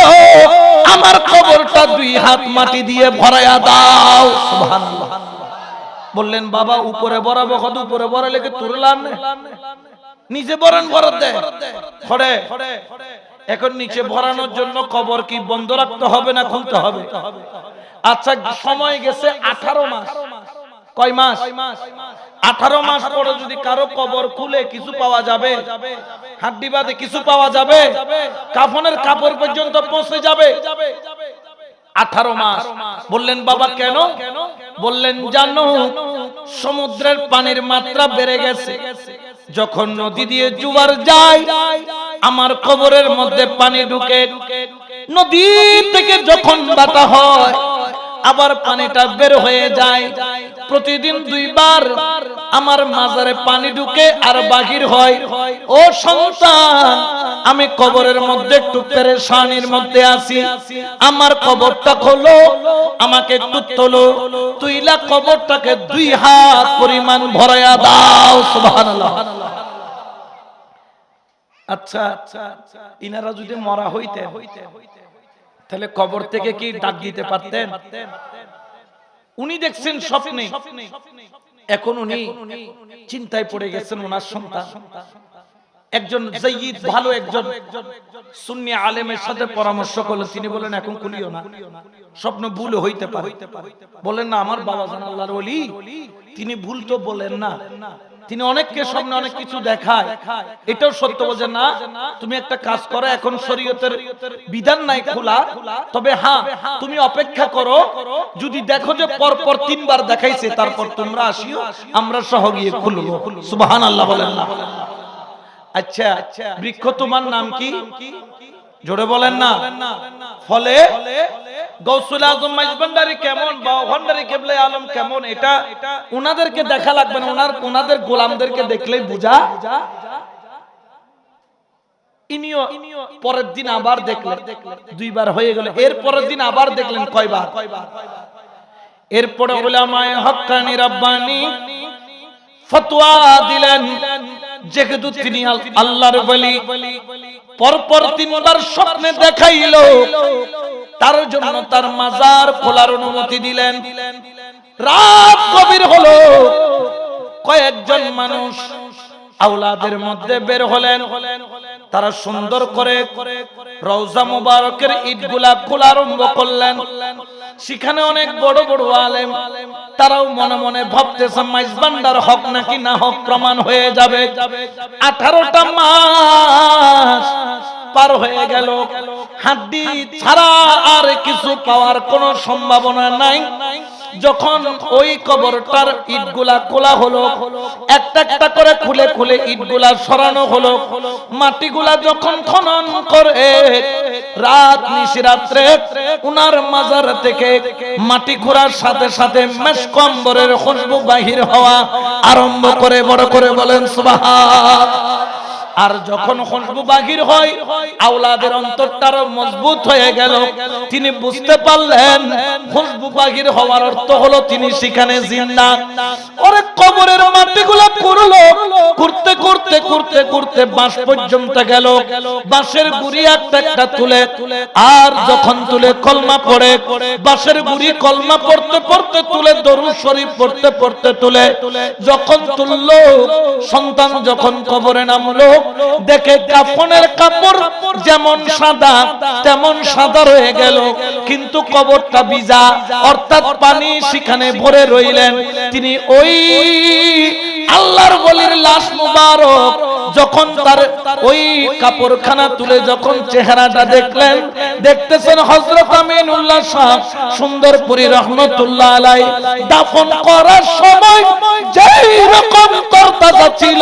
আমার কবরটা 2 হাত মাটি দিয়ে ভরায়া দাও। সুবহানাল্লাহ। বললেন, বাবা উপরে বরাবো, কত উপরে বড় লেগে তুললাম, নিচে বরণ ভরত দে খড়ে। এখন নিচে ভরানোর জন্য কবর কি বন্ধ রাখতে হবে না খুলতে হবে? আচ্ছা সময় গেছে 18 মাস। কয় মাস? 18 মাস পরে যদি কারো কবর খুলে কিছু পাওয়া যাবে? হাড্ডি বাদে কিছু পাওয়া যাবে? কাফনের কাপড় পর্যন্ত পৌঁছে যাবে? 18 মাস। বললেন, বাবা কেন? বললেন, জানো সমুদ্রের পানির মাত্রা বেড়ে গেছে, যখন নদী দিয়ে জোয়ার যায় আমার কবরের মধ্যে পানি ঢুকে, নদী থেকে যখন বাতা হয় আবার পানিটা বের হয়ে যায়। প্রতিদিন 2 বার আমার মাজারে পানি ঢুকে আর বাহির হয়। ও সন্তান, আমি কবরের মধ্যে একটু পেরেশানির মধ্যে আছি, আমার কবরটা খোলো, আমাকে একটু তোলো, তুইলা কবরটাকে 2 হাত পরিমাণ ভরায়া দাও। সুবহানাল্লাহ। আচ্ছা ইনারা যদি মরা হইতে তাহলে কবর থেকে কি ডাক দিতে পারতেন? উনি দেখছেন স্বপ্নে, এখন উনি চিন্তায় পড়ে গেছেন। ওনার সন্তান একজন জাইয়্যিদ ভালো একজন সুন্নি আলেমের সাথে পরামর্শ করলেন। তিনি বলেন, এখন খুলিও না, স্বপ্ন ভুল হইতে পারে। বলেন না, আমার বাবা জান আল্লাহর ওলি, তিনি ভুল তো বলেন না, তিনি অনেককে স্বপ্নে অনেক কিছু দেখায়, এটাও সত্য। বলছে না, তুমি একটা কাজ করো, এখন শরীয়তের বিধান নাই খোলা, তবে হ্যাঁ তুমি অপেক্ষা করো, যদি দেখো যে পরপর 3 বার দেখাইছে তারপর তোমরা আসিও, আমরা সহ গিয়ে খুলবো। সুবহানাল্লাহ বলেন না? আচ্ছা বৃক্ষ তোমার নাম কি? জোরে বলেন না। ফলে গৌসুল আজম মাইজভান্ডারী কেমন, বাবা ভান্ডারী কেবলা আলম কেমন, এটা উনাদেরকে দেখা লাগবে না, উনাদের গোলামদেরকে দেখলেই বোঝা। ইনিও পরের দিন আবার দেখলেন, 2 বার হয়ে গেল। এর পরের দিন আবার দেখলেন, কয়বার? এরপরে উলামায়ে হক্কানি রাব্বানি ফতোয়া দিলেন, যেহেতু তিনি আল্লাহর ওলি, পরপর 3 বার স্বপ্নে দেখাইলো, তার জন্য তার মাজার খোলার অনুমতি দিলেন। রাত গভীর হলো, কয়েকজন মানুষ আওলাদের মধ্যে বের হলেন। তারা সুন্দর করে রওজা মুবারকের ইটগুলা খোলা আরম্ভ করলেন। সেখানে অনেক বড় বড় আলেম, তারাও মনে মনে ভাবতেছে মাইজবান্ডার হক নাকি না হক প্রমাণ হয়ে যাবে। 18টা মাস পার হয়ে গেল, হাড্ডি ছাড়া আর কিছু পাওয়ার কোনো সম্ভাবনা নাই। যখন ওই কবরটার ইটগুলা খোলা হলো, একটা একটা করে খুলে খুলে ইটগুলা সরানো হলো, মাটিগুলা যখন খনন করে রাত নিশিরাত্রে উনার মাজার থেকে মাটি খোঁড়ার সাথে সাথে মেশক আম্বরের খুশবু বাহির হওয়া আরম্ভ করে, বড় করে বলেন সুবহান। আর যখন খুশবু বাহির হয়, আওলাদের অন্তরটারও মজবুত হয়ে গেল। তিনি বুঝতে পারলেন খুশবু বাহির হওয়ার অর্থ হলো তিনি সেখানে জিন্দা। ওরে কবরের মাটিগুলো কুড়লো, করতে করতে করতে করতে বাঁশ পর্যন্ত গেল। বাঁশের গুড়ি একটা একটা তুলে, আর যখন তুলে কলমা পড়ে, বাঁশের গুড়ি কলমা পড়তে পড়তে তুলে, দরুদ শরীফ পড়তে পড়তে তুলে, যখন তুললো, সন্তান যখন কবরে নামলো, দেখে কাফনের কাপড় যেমন সাদা তেমন সাদা রয়ে গেল, কিন্তু কবরটা ভিজা, অর্থাৎ পানি সেখানে ভরে রইলেন। তিনি ওই আল্লাহর ওলির লাশ মুবারক যখন তার ওই কাপড়খানা তুলে যখন চেহারাটা দেখলেন, দেখতেছেন হযরত আমিনুল্লাহ শাহ সুন্দরপুরী রহমাতুল্লাহ আলাইহি দাফন করার সময় যেই রকম তরতাজা ছিল,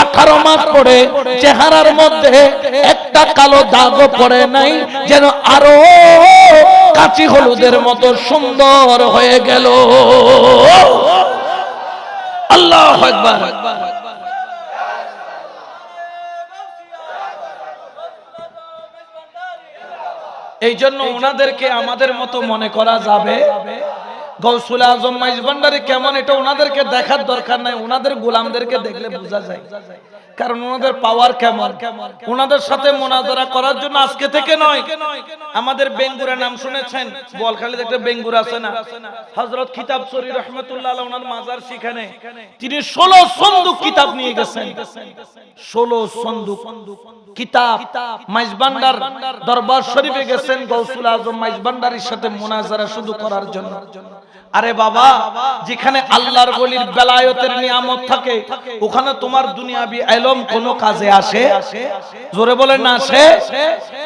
18 মাস পরে চেহারার মধ্যে একটা কালো দাগও পড়ে নাই, যেন আরো কাঁচি হলুদের মতো সুন্দর হয়ে গেল। আল্লাহু আকবার। এই জন্য ওনাদেরকে আমাদের মতো মনে করা যাবে। গৌসুল আজম মাইজভান্ডারী কেমন, এটা ওনাদেরকে দেখার দরকার নাই, ওনাদের গোলামদেরকে দেখলে বোঝা যায়। কারণ ওনাদের পাওয়ার কেমন, ওনাদের সাথে মুনাজারা করার জন্য আজকে থেকে নয়। আমাদের বেঙ্গুরা নাম শুনেছেন, বোয়ালখালীতে একটা বেঙ্গুর আছে না, হযরত কিতাব চরি রহমাতুল্লাহ আলাইহি ওনার মাজার সেখানে তিনি 16 সন্দুক কিতাব নিয়ে গেছেন। 16 সন্দুক কিতাব মাইজভান্ডার দরবার শরীফে গেছেন গৌসুল আজম মাইজভান্ডারীর সাথে মুনাজারা শুধু করার জন্য। আরে বাবা, যেখানে আল্লাহর ওলির বেলায়েতের নিয়ামত থাকে, ওখানে তোমার দুনিয়াবি ইলম কোনো কাজে আসে? জোরে বলেন না আসে?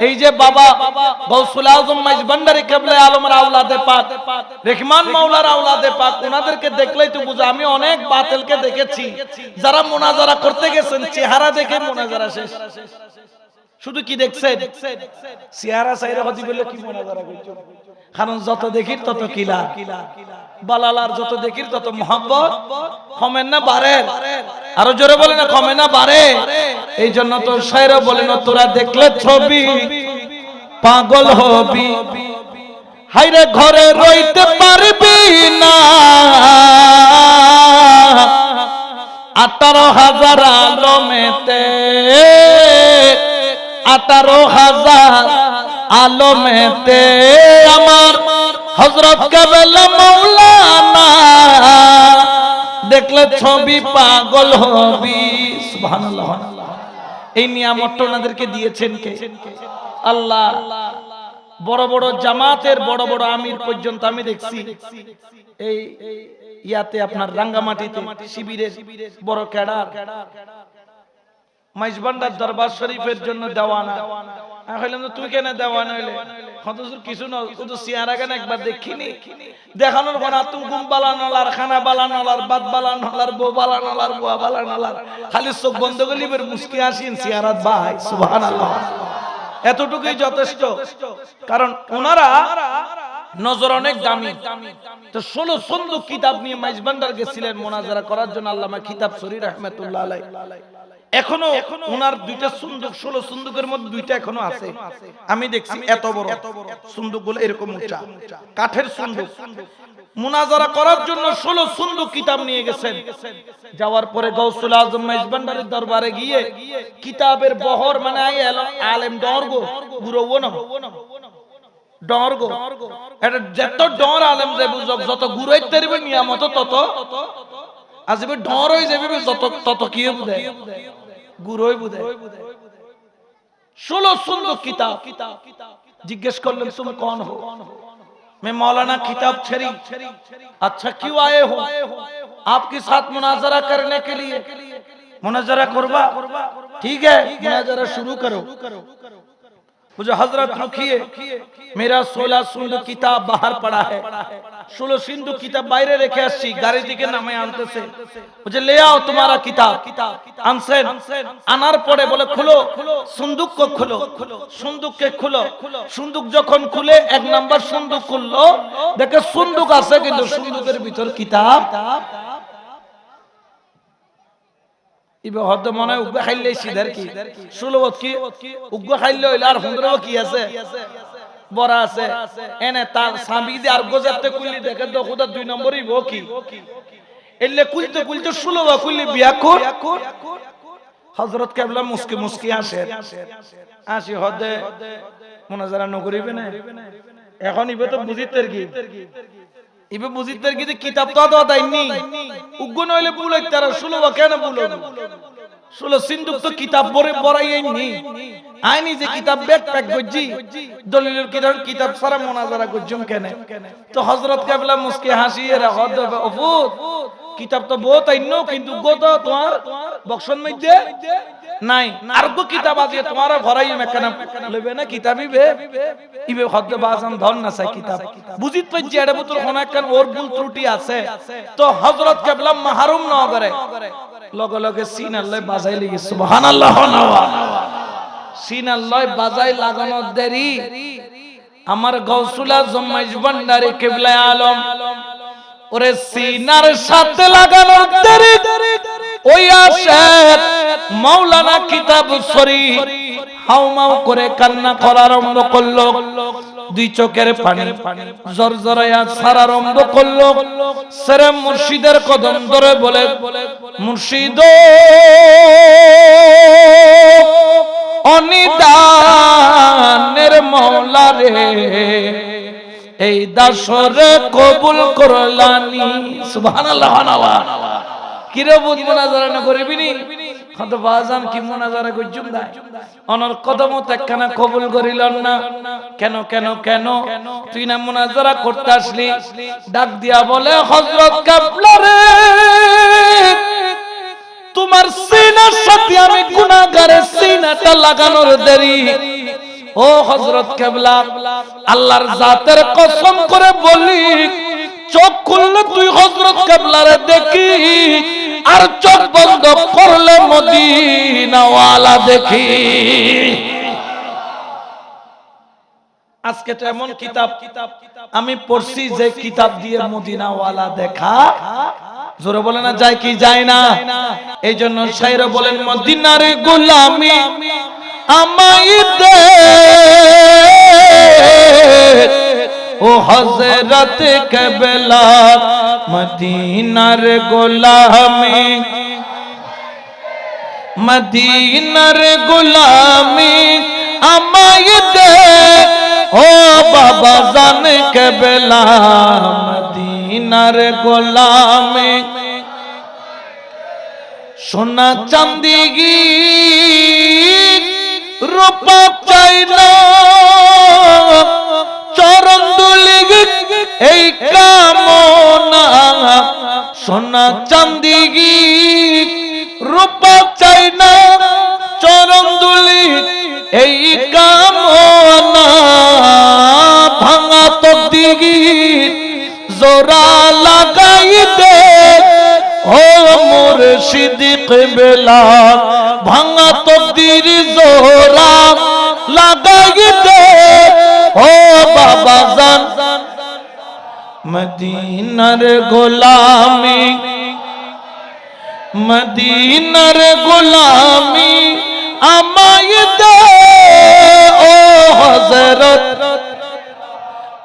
এই যে বাবা গৌসুল আজম মাইজভান্ডারী কিবলা আলমের আওলাদে পাক, রহমান মাওলার আওলাদে পাক, ওনাদেরকে দেখলেই তো বুঝা। আমি অনেক বাতিলকে দেখেছি যারা মুনাজারা করতে গেছেন, চেহারা দেখে মুনাজারা শেষ। শুধু কি দেখছেন? চেহারা চাইরা হদি বলে কি মুনাজারা করছো? কারণ যত দেখির তত কিলা, বালালার যত দেখির তত মোহাব্বত কমে না বাড়ে। আরো জোরে বলে না কমে না বাড়ে। এই জন্য তো শায়রা বলেন, তোরা দেখলে ছবি পাগল হবি, হায়রে ঘরে রইতে পারবি না। 18,000 আলমেতে, 18,000 আলমেতে আমার হযরত কেবলা মাওলানা, দেখলে ছবি পাগল হবি। সুবহানাল্লাহ। এই নিয়ামতটা ওনাদেরকে দিয়েছেন কে? আল্লাহ। বড় বড় জামাতের বড় বড় আমির পর্যন্ত আমি দেখছি এই ইয়াতে আপনার রাঙ্গামাটিতে শিবিরের বড় ক্যাডার মাইজভান্ডার দরবার শরীফের জন্য দেওয়ানা। আমি কইলাম তুই কেন দেওয়ানা হইলে? হুজুর কিছু না, শুধু চেহারা কেন একবার দেখিনি, দেখানোর পর তুমি ঘুম বালানোলার, খানা বালানোলার, বাদ বালানোলার, বউ বালানোলার, বুয়া বালানোলার, খালি চোখ বন্ধ করলি বের মুস্কি আসেন চেহারাত ভাই। সুবহানাল্লাহ। এতটুকুই যথেষ্ট। কারণ ওনারা নজর অনেক দামি। তো 16 সন্দুক কিতাব নিয়ে মাইজভান্ডার গেছিলেন মুনাজারা করার জন্য আল্লামা কিতাব চরি রাহমাতুল্লাহ আলাইহি। এখনো ওনার 2টা সন্দুক, 16 সন্দুকের মধ্যে 2টা এখনো আছে। আমি দেখছি এত বড় সন্দুকগুলো, এরকম উঁচা কাঠের সন্দুক। মুনাজারা করার জন্য 16 সন্দুক কিতাব নিয়ে গেছেন। যাওয়ার পরে গৌসুল আজম মাইজভান্ডারীর দরবারে গিয়ে কিতাবের বহর মানে আলেম ডরগো গুরুও না ডরগো, এটা যত ডর আলেম যে বুঝক, যত গুরুই তেরবে নিয়ামত তত আজিবে ঢর হয়ে যাবে যত তত কি বুঝে গুরুই বুঝে 16 সুন্দর কিতাব জিজ্ঞেস করলেন तुम कौन हो मैं मौलाना किताब छरी अच्छा क्यों आए हो आपके साथ मुनाजरा करने के लिए मुनाजरा करवा ठीक है मुनाजरा शुरू करो मुझे हजरत रुकिए मेरा 16 सिंधु किताब बाहर पड़ा है 16 सिंधु किताब বাইরে রেখে আসছি গাড়ি থেকে নামে আনতেছে मुझे ले आओ तुम्हारा किताब আনছেন আনার পরে বলে খুলো সন্দুক কো খুলো সন্দুক কে খুলো সন্দুক যখন খুলে এক নাম্বার সন্দুক খুললো দেখে সন্দুক আছে কিন্তু সন্দুকের ভিতর কিতাব ইবে হদ মনে উগ্গ খাইলে সিধার কি 16 কি উগ্গ খাইলে হইল আর 15 কি আছে বড় আছে এনে তার সাবি দিয়ে আর গজাতে কুলি দেখে তো খুদা 2 নম্বরই বো কি এলে কুলতে কুলতে 16 কুলি বিয়া কর হযরত কেবলা মুস্কি মুস্কি আসি হদে মুনাজারা নকরিবে না এখন ইবে তো বুঝিতের কি ইবে বুঝিতের কি কিতাব তো দাইনি উগ্গ নইলে বুলাই তারা 16 কেন বুলো 16 সিন্ধুক তো কিতাব বড়াইনি আইনি যে কিতাব ব্যাকপ্যাক গজ্জি দলিলের কিতাব সারা মুনাজারা গজ্জুম কেন তো হযরত কেবলা মুস্কি হাসি এর হদ অফুত কিতাব তো বহুত আইনো কিন্তু গোতো তোমার বক্সন মধ্যে নাই আর গো কিতাব আছে তোমার ঘরাই মেকানা লইবে না কিতাবই বে ইবে হদ বাজান ধন না চাই কিতাব বুঝিত পাইছি এটা বুতর কোন একখান ওর ভুল ত্রুটি আছে তো হযরত কেবলা মাহরুম ন করে লগে লগে সিন আল্লাহ বাজাই লাগি সুবহানাল্লাহ নাওয়া সিন আল্লাহ বাজাই লাগানোর দেরি আমার গৌসুল আজম মাইজভান্ডারি কিবলা আলম ওরে সিনার সাথে লাগানোর দেরি ওই আশেক মাওলানা কিতাব শরীফ হাউমাউ করে কান্না করা আরম্ভ করলো দুই চোখের পানি জরজরায়া সারা আরম্ভ করলো সেরে মুর্শিদের কদম ধরে বলে মুর্শিদ অনিদানের মাওলা রে এই দাসরে কবুল করলানি সুবহানাল্লাহ নাওয়া কিরে বুঝ মুনাজারা না করিবিনি কত বাজান কি মুনাজারা গজ্জুম দা অনর কদমত একখানা কবুল করিলন না কেন কেন কেন তুই না মুনাজারা করতে আসলি ডাক দিয়া বলে হযরত কেবলা রে তোমার সিনার সাথে আমি গুনাহগারের সিনাটা লাগানোর দেরি ও হযরত কেবলা আল্লাহর জাতের কসম করে বলি চোখ খুললে তুই হযরত কেবলারে দেখি আর চোখ বন্ধ করলে মদিনা ওয়ালা দেখি আজকে তো এমন কিতাব আমি পড়ছি যে কিতাব দিয়ে মদিনা ওয়ালা দেখা জোরে বলে না যায় কি যায় না এইজন্য শায়র বলেন মদিনার গোলামি আমায় দে ও হযরত কেবলা মদিনার গোলামি মদিনার গোলামি আমায় দে ও বাবা জান কেবলা মদিনার গোলামি সোনা চাঁদি রূপা চাই না চরণ দুলি এই কামনা সোনা চাঁদি রূপা চাই না চরণ দুলি এই কামনা ভাঙা তকদির জোড়া লাগাই দে ও মুর্শিদ কিবলা ভাঙা তকদির জোড়া লাগাই দে ও বাবা জান মদিনার গোলামি মদিনার গোলামি আমায় দে ও হযরত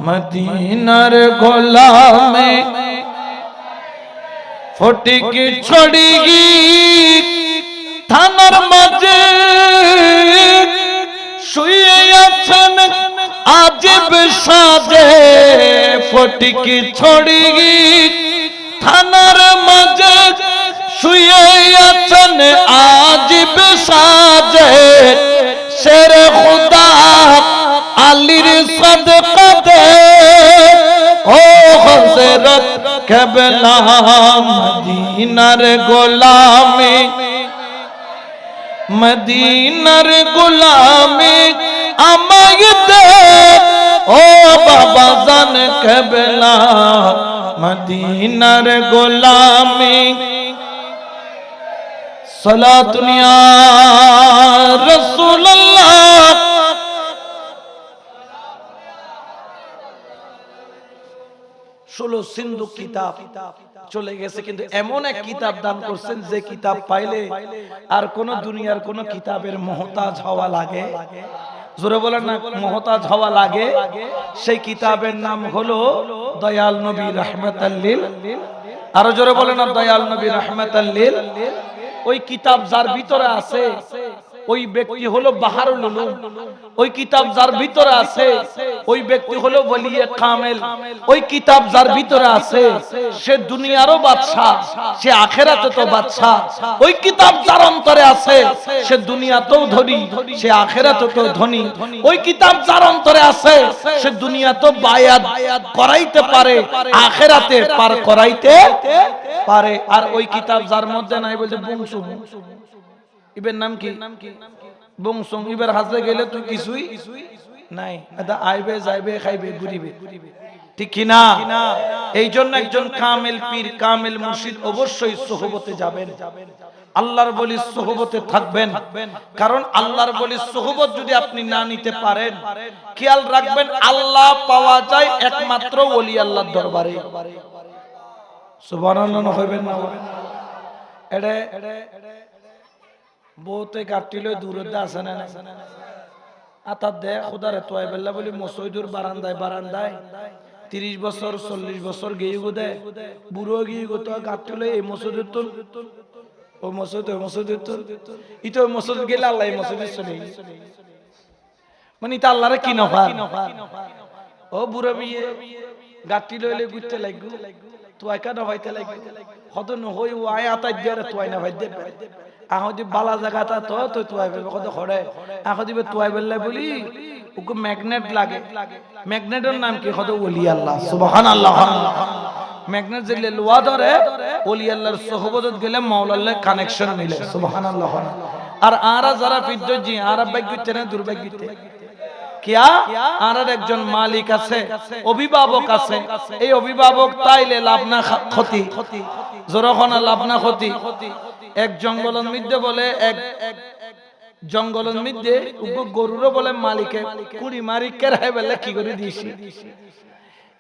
মদিনার গোলামি ফটিক ছড়িগি থানার মাঝে শুয়ে আছেন আজিব সাজে ফটিক ছড়িগি খানার মাঝে শুয়ে আছেন আজিব সাজে শের খুদা আলীর সদকাতে ও হযরত কেবলা মদিনার গোলামে মদিনার গোলামে আমায় দে ও বাবা জান কেবলা মদিনার গোলামে সালাতুন ইয়া রাসূলুল্লাহ ষোলো সিন্ধু কিতাব চলে গেছে, কিন্তু এমন এক কিতাব দান করছেন যে কিতাব পাইলে আর কোন দুনিয়ার কোন কিতাবের মুহতাজ হওয়া লাগে, জোরে বলেন না মুহতাজ হওয়া লাগে। সেই কিতাবের নাম হলো দয়াল নবী রাহমাতাল লিল, আরো জোরে বলেন না দয়াল নবী রাহমাতাল লিল। ওই কিতাব যার ভিতরে আছে ওই ব্যক্তি হলো বাহারুল উলুম। ওই কিতাব যার ভিতরে আছে ওই ব্যক্তি হলো ওলিয়ে কামেল। ওই কিতাব যার ভিতরে আছে সে দুনিয়ারও বাদশা, সে আখিরাতেও বাদশা। ওই কিতাব যার অন্তরে আছে সে দুনিয়াতেও ধনী, সে আখিরাতেও ধনী। ওই কিতাব যার অন্তরে আছে সে দুনিয়াতেও বায়াত করাইতে পারে, আখিরাতে পার করাইতে পারে। আর ওই কিতাব যার মধ্যে নাই বলতে বংশু ইবের নাম কি বংশং, ইবের হাতে গেলে তুই কিছুই নাই, এটা আইবে যাইবে খাইবে ঘুরিবে, ঠিক কি না? এই জন্য একজন কামেল পীর কামেল মুর্শিদ অবশ্যই সোহবতে যাবেন, আল্লাহর ওলির সোহবতে থাকবেন। কারণ আল্লাহর ওলির সোহবত যদি আপনি না নিতে পারেন, খেয়াল রাখবেন আল্লাহ পাওয়া যায় একমাত্র ওলি আল্লাহর দরবারে। সুবহানাল্লাহ হইবেন না? এড়ে বহুতে কাটিল দূরতে আছে না আতার দে খুদারে তোয়াই বেল্লা বলি মসজিদুর বারান্দায় বারান্দায় 30 বছর 40 বছর গিয়ে গো দে বুড়ো গিয়ে গো তো কাটিল এই মসজিদের তুল ও মসজিদ ওই মসজিদের তুল ইতো মসজিদ গেলে আল্লাহ মসজিদে চলে মানে তা আল্লাহরে কি নফা ও বুড়ো বিয়ে গাটি লইলে ঘুরতে লাগবো তোয়াই কা নভাইতে লাগবো কত নহই ও আয় আতাই দিয়ে তোয়াই না ভাই দে আহদি বালা জায়গাটা তো তো তোয়াই বেবে কত খড়ে আহদি বে তোয়াই বেল্লা বলি ওকে ম্যাগনেট লাগে, ম্যাগনেটের নাম কি? কত ওলি আল্লাহ। সুবহানাল্লাহ। ম্যাগনেট যে লোয়া ধরে ওলি আল্লাহর সোহবতত গেলে মাওলার কানেকশন মিলে। সুবহানাল্লাহ। আর আরা যারা বিদ্যজি আরা ভাগ্যতে না দুর্ভাগ্যতে কিয়া আর একজন মালিক আছে, অভিভাবক আছে। এই অভিভাবক তাইলে লাভ না ক্ষতি, জোরখন লাভ না ক্ষতি। এক জঙ্গলের মধ্যে বলে এক জঙ্গলের মধ্যে গরুরও বলে মালিকে কুড়ি মারি কেরাই বেলে কি করে দিয়েছি।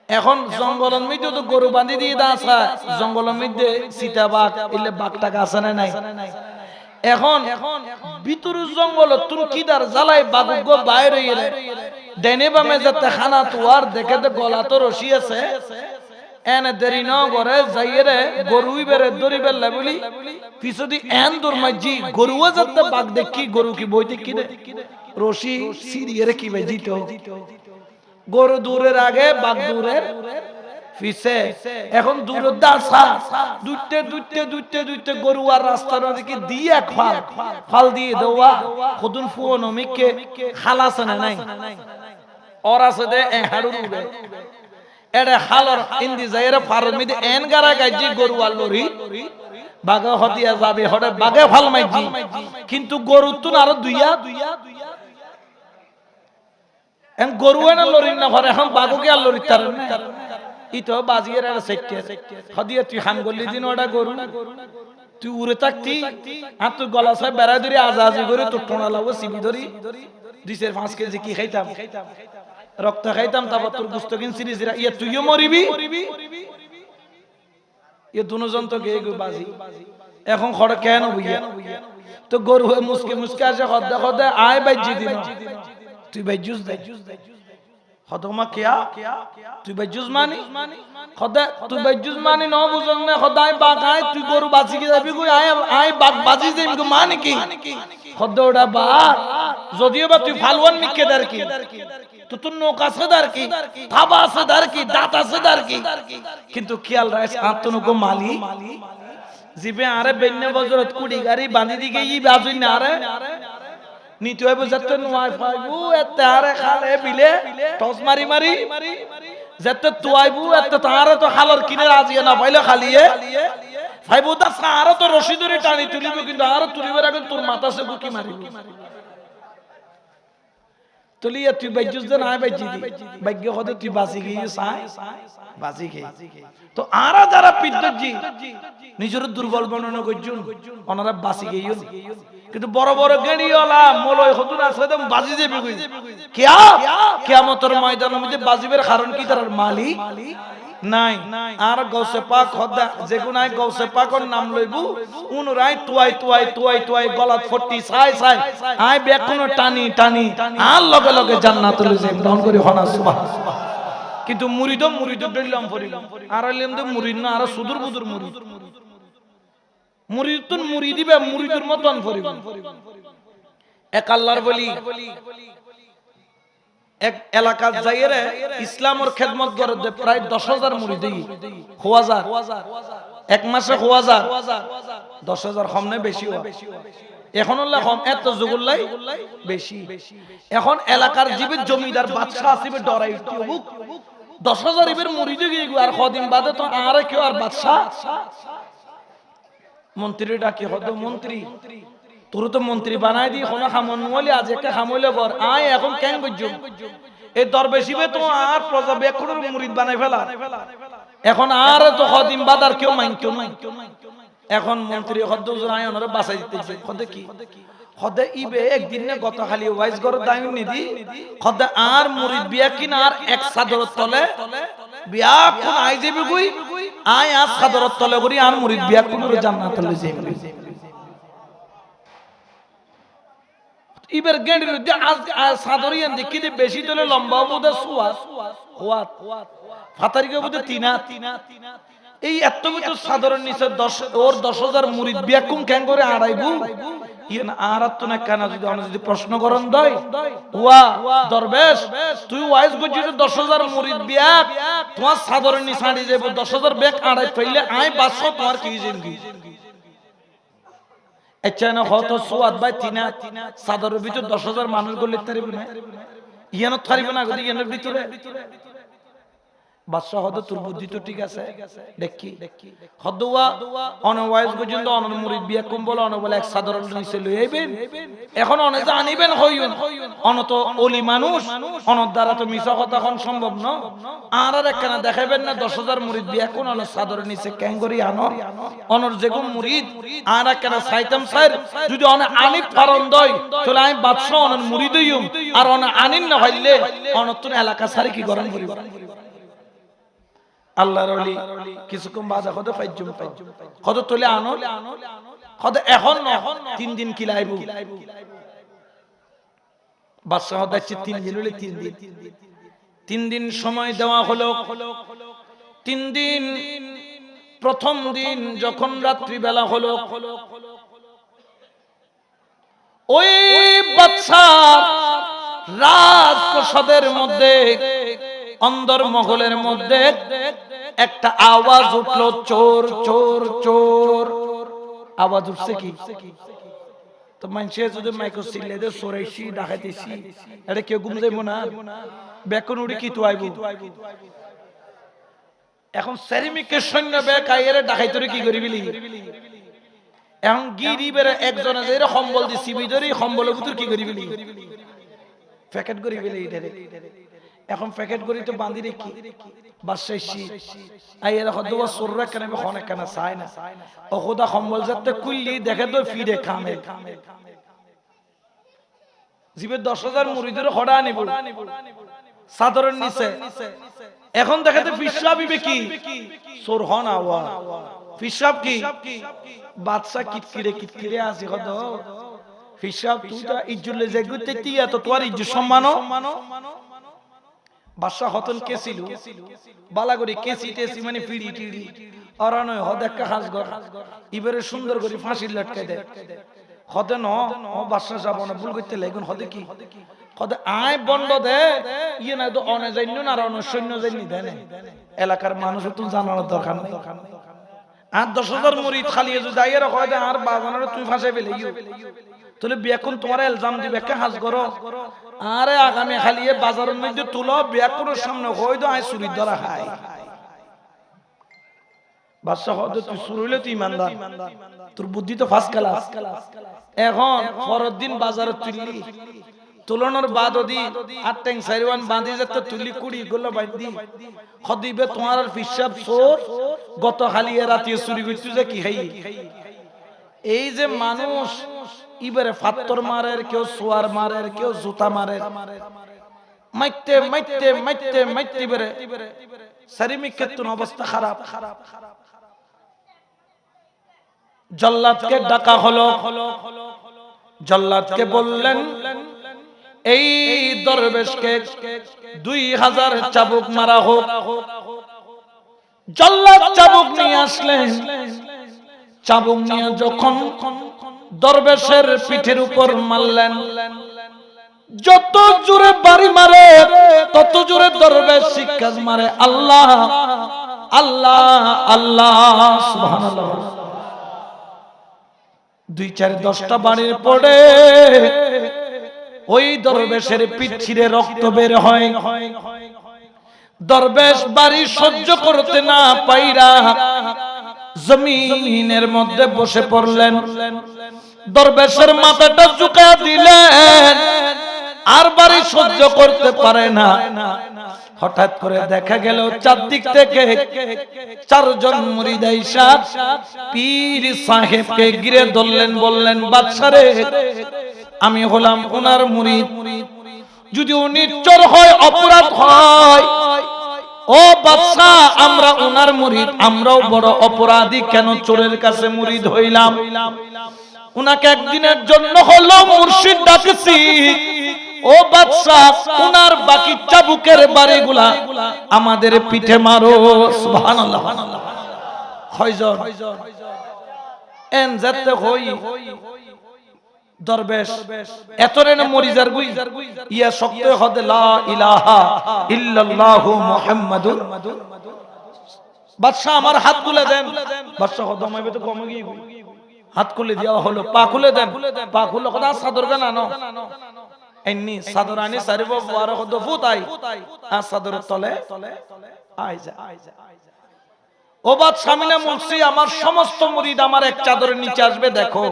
এখন জঙ্গলের মধ্যে তো গরু বাঁধি দিয়ে দাঁড়া, জঙ্গলের মধ্যে সীতাবাঘ এলে বাঘটাকে আছে না নাই। এখন ভিতর জঙ্গল তুন কিদার জ্বালাই বাঘ বাইরে ডেনে বামে যাতে খানা তোয়ার দেখে তো গলা তো রশি আছে এনে দেরি ন করে যাইরে গরুই বেরে দড়ি বেল্লা বলি পিছদি এন দূর মাঝি গরুও যাতে বাঘ দেখি গরু কি বই দেখি রে রশি সিরিয়ে কি বে জিতো গরু দূরের আগে বাঘ দূরের পিছে। এখন দূরের দাসা দুইতে দুইতে দুইতে দুইতে গরু আর রাস্তার দিকে দিয়ে এক ফাল ফাল দিয়ে দেওয়া খুদুন ফুয়ন মিকে খালাস না নাই और আছে দে এ হাড়ু রুবে এডে হালর ইন্দি যাইরে ফারর মিদে এন গারা গাজি গরু আর লরি বাগে হদিয়া যাবে হড়ে বাগে ফাল মাইজি, কিন্তু গরু তুন আর দুইয়া এন গরু না লরি না ঘরে এখন বাগুকে আর লরি তার না ইতো বাজিয়ের আর সেটে হদিয়া তুই হাম গলি দিন ওটা গরু তুই উড়ে থাকতি আর তুই গলা ছয় বেড়া ধরে আজাজি করে তোর টোনা লাগবো সিবি ধরি 2-5 কেজি কি খাইতাম রক্ত খাইতাম তারপর তোর গুস্ত কিনছি ইয়ে তুইও মরিবি ইয়ে দুজন তো গে বাজি এখন খড় কেন বুইয়া তো গরু হয়ে মুসকে মুসকে আসে খদ্দা খদ্দা আয় বাইজি দিন তুই বাইজুস দে খদমা কিয়া তুই বাইজুস মানি খদা তুই বাইজুস মানি ন বুঝন না খদাই বাঘ আয় তুই গরু বাজি কি যাবি কই আয় আয় বাঘ বাজি দেম কো মানে কি খদ্দা ওটা বাঘ যদিও বা তুই ফালওয়ান মিকে দার কি তো তোর নৌকা আছে দার কি, থাবা আছে দার কি, দাঁত আছে দার কি, কিন্তু খেয়াল রাখ আত্মনৌকো মালি জিবে আরে বেন্নে বজরত কুড়ি গাড়ি বাঁধি দিকে ই বাজুই না আরে নিতে হইব যাতে নোয়াই পাইবু এতে আরে খালে বিলে টস মারি মারি যাতে তুয়াইবু এতে তারে তো খালর কিনে রাজিয়ে না পাইলে খালিয়ে ভাইবু দা সারা তো রশি ধরে টানি তুলিব, কিন্তু আর তুলিবার আগে তোর মাথা সে বুকি মারিব তুলিয়া তুই বাইজুস দে না বাইজি দি ভাগ্য হতে তুই বাঁচি গিয়ে সাই বাঁচি গে। তো আরা যারা পিদ্দজি নিজের দুর্বল বর্ণনা করছুন ওনারা বাঁচি গিয়ে, কিন্তু বড় বড় জ্ঞানীওয়ালা মলয় হতুন আছে একদম বাজি যাবে কই কিয়া কিয়ামতের ময়দানের মধ্যে বাজিবের কারণ কি তার মালিক নাই। আর গৌসে পাক খোদা যে গুনায় গৌসে পাকর নাম লইবু উনরাই তুয়াই তুয়াই তুয়াই তুয়াই গলাত ফটি ছাই ছাই আই বেকুনো টানি টানি আর লগে লগে জান্নাতুল যাই দন করি হনা সুবহানাল্লাহ। কিন্তু মুরিদ মুরিদ ডইলাম ফরিলাম আর আইলাম দে মুরিদ না আর সুদূর বুদুর মুরিদ, মুরিদ তো মুরিদ দিবে মুরিদের মতন ফরিব। এক আল্লাহর বলি এক এলাকা যাইরে ইসলামের খেদমত করে প্রায় 10,000 মুরিদ হওয়াজার এক মাসে হওয়াজার 10,000 কম না বেশি এখন হল্লা কম এত যুগুল্লাই বেশি। এখন এলাকার জীবে জমিদার বাদশা আসিবে ডরাই 10,000 ইবের মুরিদ গিয়ে আর কদিন বাদে তো আর কেউ আর বাদশা মন্ত্রী ডাকি হতো মন্ত্রী তোর তো মন্ত্রী বানাই দি কোনো খামন বলি আজ একটা খামইলে বর আয় এখন কেন বুঝছো এই দরবেশিবে তো আর প্রজা বেকুরের মুরিদ বানাই ফেলা এখন আর তো কদিন বাদ আর কেউ মানতো না। এখন মন্ত্রী হদ্দ আয় ওনারা বাঁচাই দিতেছে হদে কি হদে ইবে একদিন না গত খালি ওয়াইজ গর দামি নিদি হদে আর মুরিদ বিয়া কিনা আর এক সাদর তলে বিয়া কোন আই যাবে কই আয় আর সাদর তলে করি আর মুরিদ বিয়া কোন জান্নাতে লই যাবে ইবের গেন্ডির যে আজ সাদরিয়ান দেখি দে বেশি তলে লম্বা বুদে সুয়া হোয়াত ফাতারিকে বুদে তিনা এই এত বড় সাধারণ নিচে 10,000 মুরিদ বিয়া কোন কেন করে আড়াইবু ইন আরাত না কেন যদি প্রশ্ন করন দই ওয়া দরবেশ তুই ওয়াইজ গজি 10,000 মুরিদ বিয়া তোমার সাধারণ নি ছাড়ি যাবে 10,000 বেক আড়াই ফেললে আই 500 তোমার কি জিন্দগি এচানা হতো সুয়াদ ভাই তিনা সাধারণ ভিতর 10,000 মানুষ গলে তারিব না ইয়ানো থারিব না গদি ইয়ানোর ভিতরে বাদশা হদ তোর বুদ্ধি তো ঠিক আছে দেখি হদওয়া অনওয়াইজ পর্যন্ত অনন মুরিদ বিয়া কম বলে অন বলে এক সাধারণ নিচে লই আইবেন এখন অনে জানিবেন হইউন অন তো ওলি মানুষ অন দ্বারা তো মিছা কথা কোন সম্ভব না আর একখানা দেখাইবেন না 10,000 মুরিদ বিয়া কোন অন সাধারণ নিচে কেন করি আনো অনর যেগম মুরিদ আর একখানা সাইতাম স্যার যদি অনে আনি পারন দই তাহলে আমি বাদশা অনন মুরিদ হইউম আর অন আনিন না হইলে অনতুন এলাকা সারি কি গরম করিব আল্লাহর ওলি কিছুক্ষণ বাদে কত পাইজুম কত তোলে আনো কত এখন না 3 দিন কিলাইবু বাদশা হদাচ্ছি 3 দিন হলে 3 দিন সময় দেওয়া হলো 3 দিন প্রথম দিন যখন রাত্রি বেলা হলো ওই বাদশা রাজপ্রাসাদের মধ্যে অন্দর মহলের মধ্যে একটা আওয়াজ উঠলো চোর চোর চোর আওয়াজ উঠছে কি তো মানুষে যদি মাইক্রো সিলে দে সরাইছি ডাকাইতেছি এটা কেউ ঘুম যাইব না বেকন উড়ি কি তো আইব এখন সেরিমিকের সৈন্য বেক আইরে ডাকাইতরে কি করিবিলি এখন গিরিবের একজনে যে সম্বল দি সিবি ধরি সম্বলের ভিতর কি করিবিলি প্যাকেট করিবিলি এখন প্যাকেট করি তো বাঁধি রেখি বাদশাহী আইরা হদওয়া সুররা কেন খনে কেন চায় না ও খোদা সম্বল যাতে কুল্লি দেখে তো ফিরে খামে জিবে 10,000 মুরিদের খড়া আনিব সাধারণ নিচে এখন দেখে তো ফিসাব ইবে কি সুর হন আওয়া ফিসাব কি বাদশা কিটকিরে আসি হদ ফিসাব তুইটা ইজ্জুলে যেগুতে তিয়া তো তোর ইজ্জত সম্মানো বাদশা হতন কে ছিল বালাগরি কেসি টেসি মানে পিড়ি টিড়ি অরানো হদ একটা হাসগর ইবারে সুন্দর করে ফাঁসি লটকাই দে হদে ন ও বাদশা যাব না ভুল করতে লাগুন হদে কি কদে আয় বন্ধ দে ইয়ে না তো অনে যাইন্য না আর অনসৈন্য যাইনি দেন এলাকার মানুষ তো জানানোর দরকার নেই আর 10,000 মুরিদ খালি যদি আইয়ের কয় আর বাজানোর তুই ফাঁসে পেলে তাহলে বেকুন তোমার এলজাম দিবে কে হাজ করো আরে আগামী খালি বাজারের মধ্যে তুলো বেকুনের সামনে হয়তো আয় চুরি ধরা খায় বাদশা হয়তো তুই শুরু হইলে তুই ইমানদার তোর বুদ্ধি তো ফার্স্ট ক্লাস এখন পরের দিন বাজারে তুললি তুলনার বাদ দি আর ট্যাং সাইরওয়ান বাঁধি যেতে তুলি কুড়ি গুলো বাঁধি খদিবে তোমার হিসাব চোর গত খালি রাতে চুরি করতে যে কি খাই এই যে মানুষ ইবারে ফাত্তর মারের কেউ সোয়ার মারের কেউ জুতা মারের মাইতে মাইতে মাইতে মাইতে বেরে শারীরিক ক্ষেত্রে অবস্থা খারাপ জল্লাদকে ডাকা হলো জল্লাদকে বললেন এই দরবেশকে 2000 চাবুক মারা হোক জল্লাদ চাবুক নিয়ে আসলেন চাবুক নিয়ে যখন দরবেশের পিঠের উপর মারলেন যত জোরে বাড়ি মারে তত জোরে দরবেশ শিক্ষা মারে আল্লাহ আল্লাহ আল্লাহ সুবহানাল্লাহ 2-4-10টা বাড়ির পড়ে ওই দরবেশের পিঠ ছিঁড়ে রক্ত বের হয় দরবেশ বাড়ি সহ্য করতে না পাইরা জমিনের মধ্যে বসে পড়লেন দরবেশের মাথাটা ঝুঁকা দিলেন আর বাড়ি সহ্য করতে পারে না হঠাৎ করে দেখা গেল চারদিক থেকে 4 জন মুরিদ আইসা পীর সাহেবকে ঘিরে ধরলেন বললেন বাদশারে আমি হলাম ওনার মুরিদ যদি উনি চোর হয় অপরাধ হয় ও বাদশা আমরা ওনার মুরিদ আমরাও বড় অপরাধী কেন চোরের কাছে মুরিদ হইলাম উনাকে একদিনের জন্য হলো মুর্শিদ ডাকছি ও বাদশা উনার বাকি চাবুকের বাড়িগুলা আমাদের পিঠে মারো সুবহানাল্লাহ কয়জন এন যেতে হই দরবেশ এতরে না মরিজার গুই ইয়া শক্ত হদে লা ইলাহা ইল্লাল্লাহু মুহাম্মাদুর বাদশা আমার হাত খুলে দেন বাদশা হদমাইবে তো কমে গিয়ে হাত খুলে দেওয়া হলো পা খুলে দেন পা খুলে কথা সাদর গান আনো এন্নি সাদর আনি সারিব বারো হদ ফুতাই আর সাদর তলে আইজা ও বাদ সামিনা মুলসি আমার সমস্ত মুরিদ আমার এক চাদরের নিচে আসবে দেখো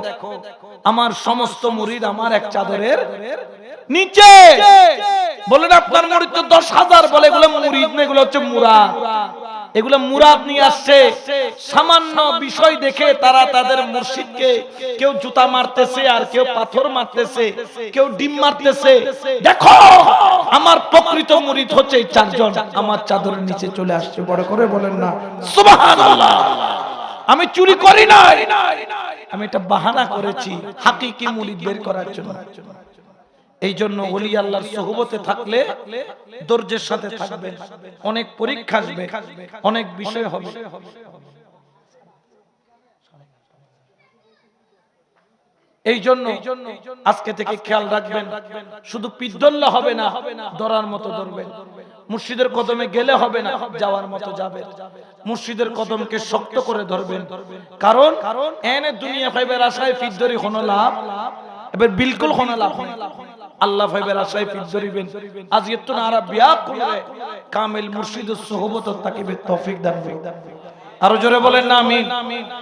আমার সমস্ত মুরিদ আমার এক চাদরের নিচে বলেন আপনার মুরিদ তো 10,000 বলে এগুলো মুরিদ না এগুলো হচ্ছে মুরাদ এগুলো মুরাদ নিয়ে আসছে সামান্য বিষয় দেখে তারা তাদের মুর্শিদকে কেউ জুতা মারতেছে আর কেউ পাথর মারতেছে কেউ ডিম মারতেছে দেখো আমার প্রকৃত মুরিদ হচ্ছে এই 4 জন আমার চাদরের নিচে চলে আসছে বড় করে বলেন না সুবহানাল্লাহ আমি চুরি করি নাই আমি এটা বাহানা করেছি হাকিকি মুরিদ বের করার জন্য এই জন্য ওলি আল্লাহর সোহবতে থাকলে ধৈর্যের সাথে থাকবে অনেক পরীক্ষা আসবে অনেক বিষয় হবে এই জন্য আজকে থেকে খেয়াল রাখবেন শুধু পিদ্দল্লা হবে না ধরার মতো ধরবেন মুর্শিদের কদমে গেলে হবে না যাওয়ার মতো যাবে মুর্শিদের কদমকে শক্ত করে ধরবেন কারণ এনে দুনিয়া পাইবার আশায় পিদ্দরি হনো লাভ এবার বিলকুল হনো লাভ আল্লাহ পাইবার আশায় পিদ ধরিবেন আজ এত না আরা বিয়া করে কামিল মুর্শিদের সোহবত তাকিবে তৌফিক দান করুন আরো জোরে বলেন না আমিন